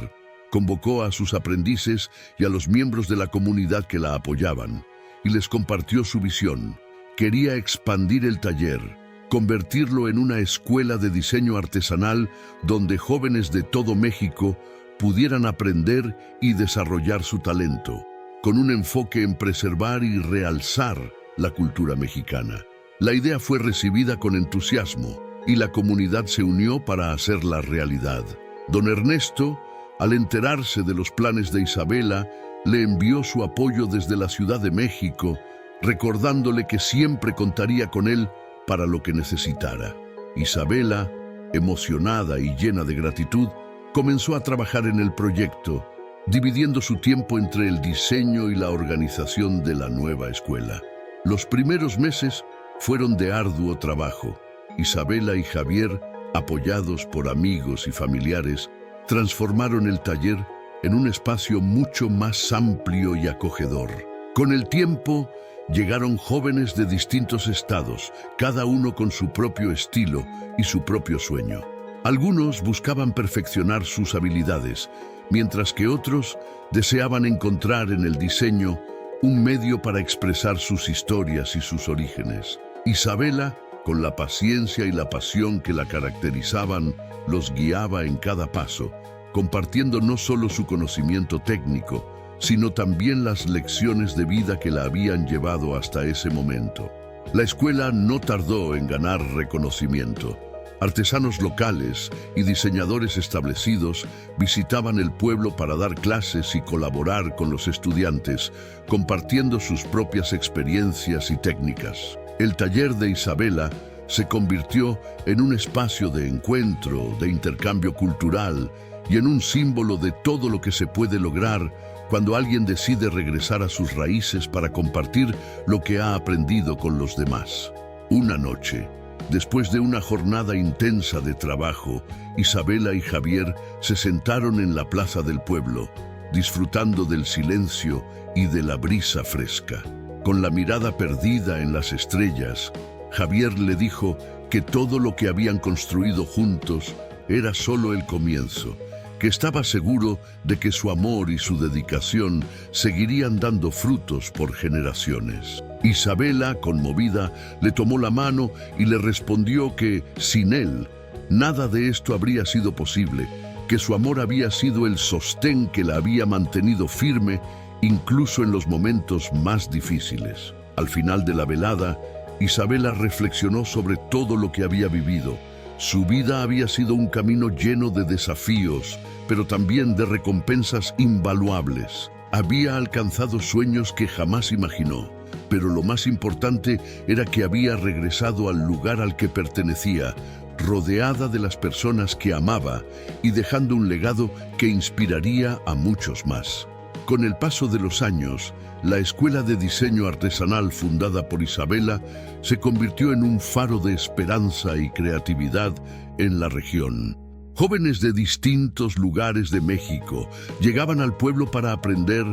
Convocó a sus aprendices y a los miembros de la comunidad que la apoyaban, y les compartió su visión. Quería expandir el taller, convertirlo en una escuela de diseño artesanal donde jóvenes de todo México pudieran aprender y desarrollar su talento, con un enfoque en preservar y realzar la cultura mexicana. La idea fue recibida con entusiasmo y la comunidad se unió para hacerla realidad. Don Ernesto, al enterarse de los planes de Isabela, le envió su apoyo desde la Ciudad de México, recordándole que siempre contaría con él para lo que necesitara. Isabela, emocionada y llena de gratitud, comenzó a trabajar en el proyecto, dividiendo su tiempo entre el diseño y la organización de la nueva escuela. Los primeros meses fueron de arduo trabajo. Isabela y Javier, apoyados por amigos y familiares, transformaron el taller en un espacio mucho más amplio y acogedor. Con el tiempo, llegaron jóvenes de distintos estados, cada uno con su propio estilo y su propio sueño. Algunos buscaban perfeccionar sus habilidades, mientras que otros deseaban encontrar en el diseño un medio para expresar sus historias y sus orígenes. Isabela, con la paciencia y la pasión que la caracterizaban, los guiaba en cada paso, compartiendo no solo su conocimiento técnico, sino también las lecciones de vida que la habían llevado hasta ese momento. La escuela no tardó en ganar reconocimiento. Artesanos locales y diseñadores establecidos visitaban el pueblo para dar clases y colaborar con los estudiantes, compartiendo sus propias experiencias y técnicas. El taller de Isabela se convirtió en un espacio de encuentro, de intercambio cultural y en un símbolo de todo lo que se puede lograr cuando alguien decide regresar a sus raíces para compartir lo que ha aprendido con los demás. Una noche, después de una jornada intensa de trabajo, Isabela y Javier se sentaron en la plaza del pueblo, disfrutando del silencio y de la brisa fresca. Con la mirada perdida en las estrellas, Javier le dijo que todo lo que habían construido juntos era solo el comienzo, que estaba seguro de que su amor y su dedicación seguirían dando frutos por generaciones. Isabela, conmovida, le tomó la mano y le respondió que, sin él, nada de esto habría sido posible, que su amor había sido el sostén que la había mantenido firme, incluso en los momentos más difíciles. Al final de la velada, Isabela reflexionó sobre todo lo que había vivido. Su vida había sido un camino lleno de desafíos, pero también de recompensas invaluables. Había alcanzado sueños que jamás imaginó, pero lo más importante era que había regresado al lugar al que pertenecía, rodeada de las personas que amaba y dejando un legado que inspiraría a muchos más. Con el paso de los años, la Escuela de Diseño Artesanal fundada por Isabela se convirtió en un faro de esperanza y creatividad en la región. Jóvenes de distintos lugares de México llegaban al pueblo para aprender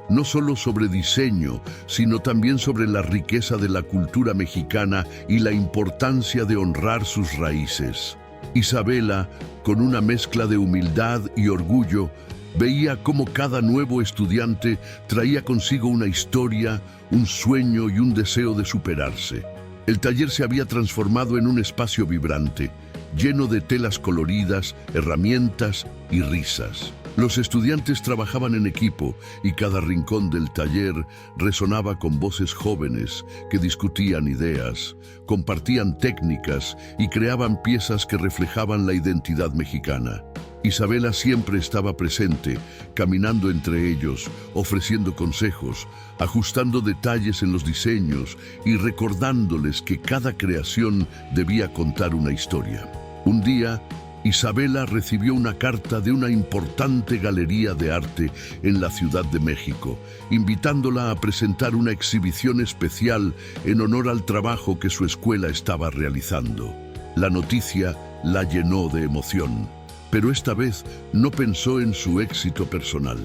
no solo sobre diseño, sino también sobre la riqueza de la cultura mexicana y la importancia de honrar sus raíces. Isabela, con una mezcla de humildad y orgullo, veía cómo cada nuevo estudiante traía consigo una historia, un sueño y un deseo de superarse. El taller se había transformado en un espacio vibrante, lleno de telas coloridas, herramientas y risas. Los estudiantes trabajaban en equipo y cada rincón del taller resonaba con voces jóvenes que discutían ideas, compartían técnicas y creaban piezas que reflejaban la identidad mexicana. Isabela siempre estaba presente, caminando entre ellos, ofreciendo consejos, ajustando detalles en los diseños y recordándoles que cada creación debía contar una historia. Un día, Isabela recibió una carta de una importante galería de arte en la Ciudad de México, invitándola a presentar una exhibición especial en honor al trabajo que su escuela estaba realizando. La noticia la llenó de emoción, pero esta vez no pensó en su éxito personal.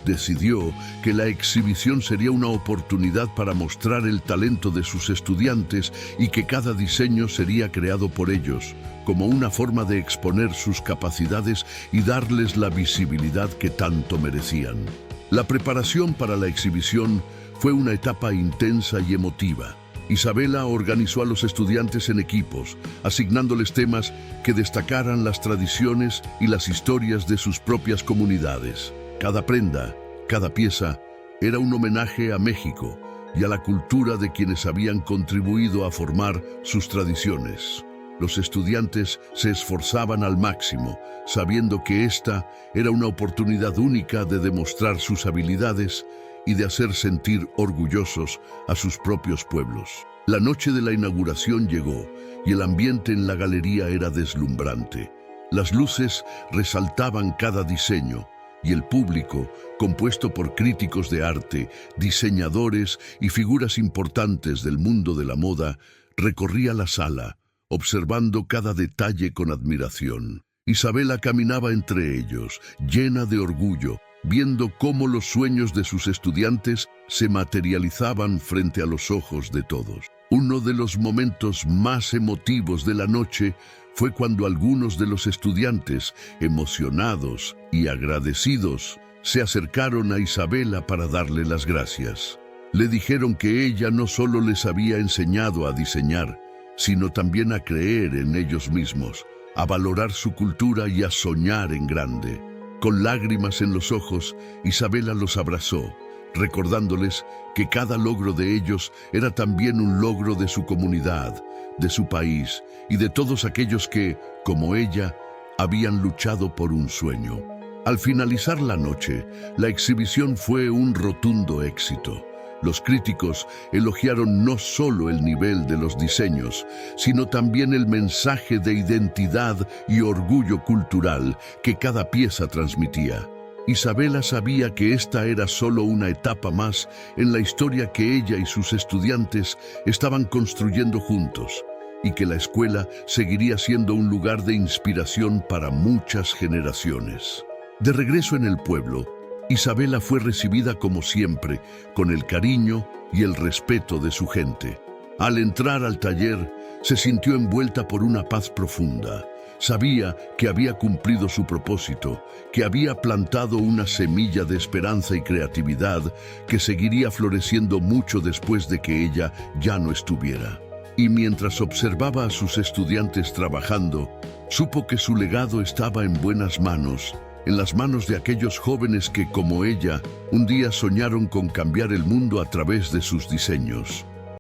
Decidió que la exhibición sería una oportunidad para mostrar el talento de sus estudiantes y que cada diseño sería creado por ellos, como una forma de exponer sus capacidades y darles la visibilidad que tanto merecían. La preparación para la exhibición fue una etapa intensa y emotiva. Isabela organizó a los estudiantes en equipos, asignándoles temas que destacaran las tradiciones y las historias de sus propias comunidades. Cada prenda, cada pieza, era un homenaje a México y a la cultura de quienes habían contribuido a formar sus tradiciones. Los estudiantes se esforzaban al máximo, sabiendo que esta era una oportunidad única de demostrar sus habilidades y de hacer sentir orgullosos a sus propios pueblos. La noche de la inauguración llegó y el ambiente en la galería era deslumbrante. Las luces resaltaban cada diseño y el público, compuesto por críticos de arte, diseñadores y figuras importantes del mundo de la moda, recorría la sala, observando cada detalle con admiración. Isabela caminaba entre ellos, llena de orgullo, viendo cómo los sueños de sus estudiantes se materializaban frente a los ojos de todos. Uno de los momentos más emotivos de la noche fue cuando algunos de los estudiantes, emocionados y agradecidos, se acercaron a Isabela para darle las gracias. Le dijeron que ella no solo les había enseñado a diseñar, sino también a creer en ellos mismos, a valorar su cultura y a soñar en grande. Con lágrimas en los ojos, Isabela los abrazó, recordándoles que cada logro de ellos era también un logro de su comunidad, de su país y de todos aquellos que, como ella, habían luchado por un sueño. Al finalizar la noche, la exhibición fue un rotundo éxito. Los críticos elogiaron no solo el nivel de los diseños, sino también el mensaje de identidad y orgullo cultural que cada pieza transmitía. Isabela sabía que esta era solo una etapa más en la historia que ella y sus estudiantes estaban construyendo juntos, y que la escuela seguiría siendo un lugar de inspiración para muchas generaciones. De regreso en el pueblo, Isabela fue recibida como siempre, con el cariño y el respeto de su gente. Al entrar al taller, se sintió envuelta por una paz profunda. Sabía que había cumplido su propósito, que había plantado una semilla de esperanza y creatividad que seguiría floreciendo mucho después de que ella ya no estuviera. Y mientras observaba a sus estudiantes trabajando, supo que su legado estaba en buenas manos, en las manos de aquellos jóvenes que, como ella, un día soñaron con cambiar el mundo a través de sus diseños.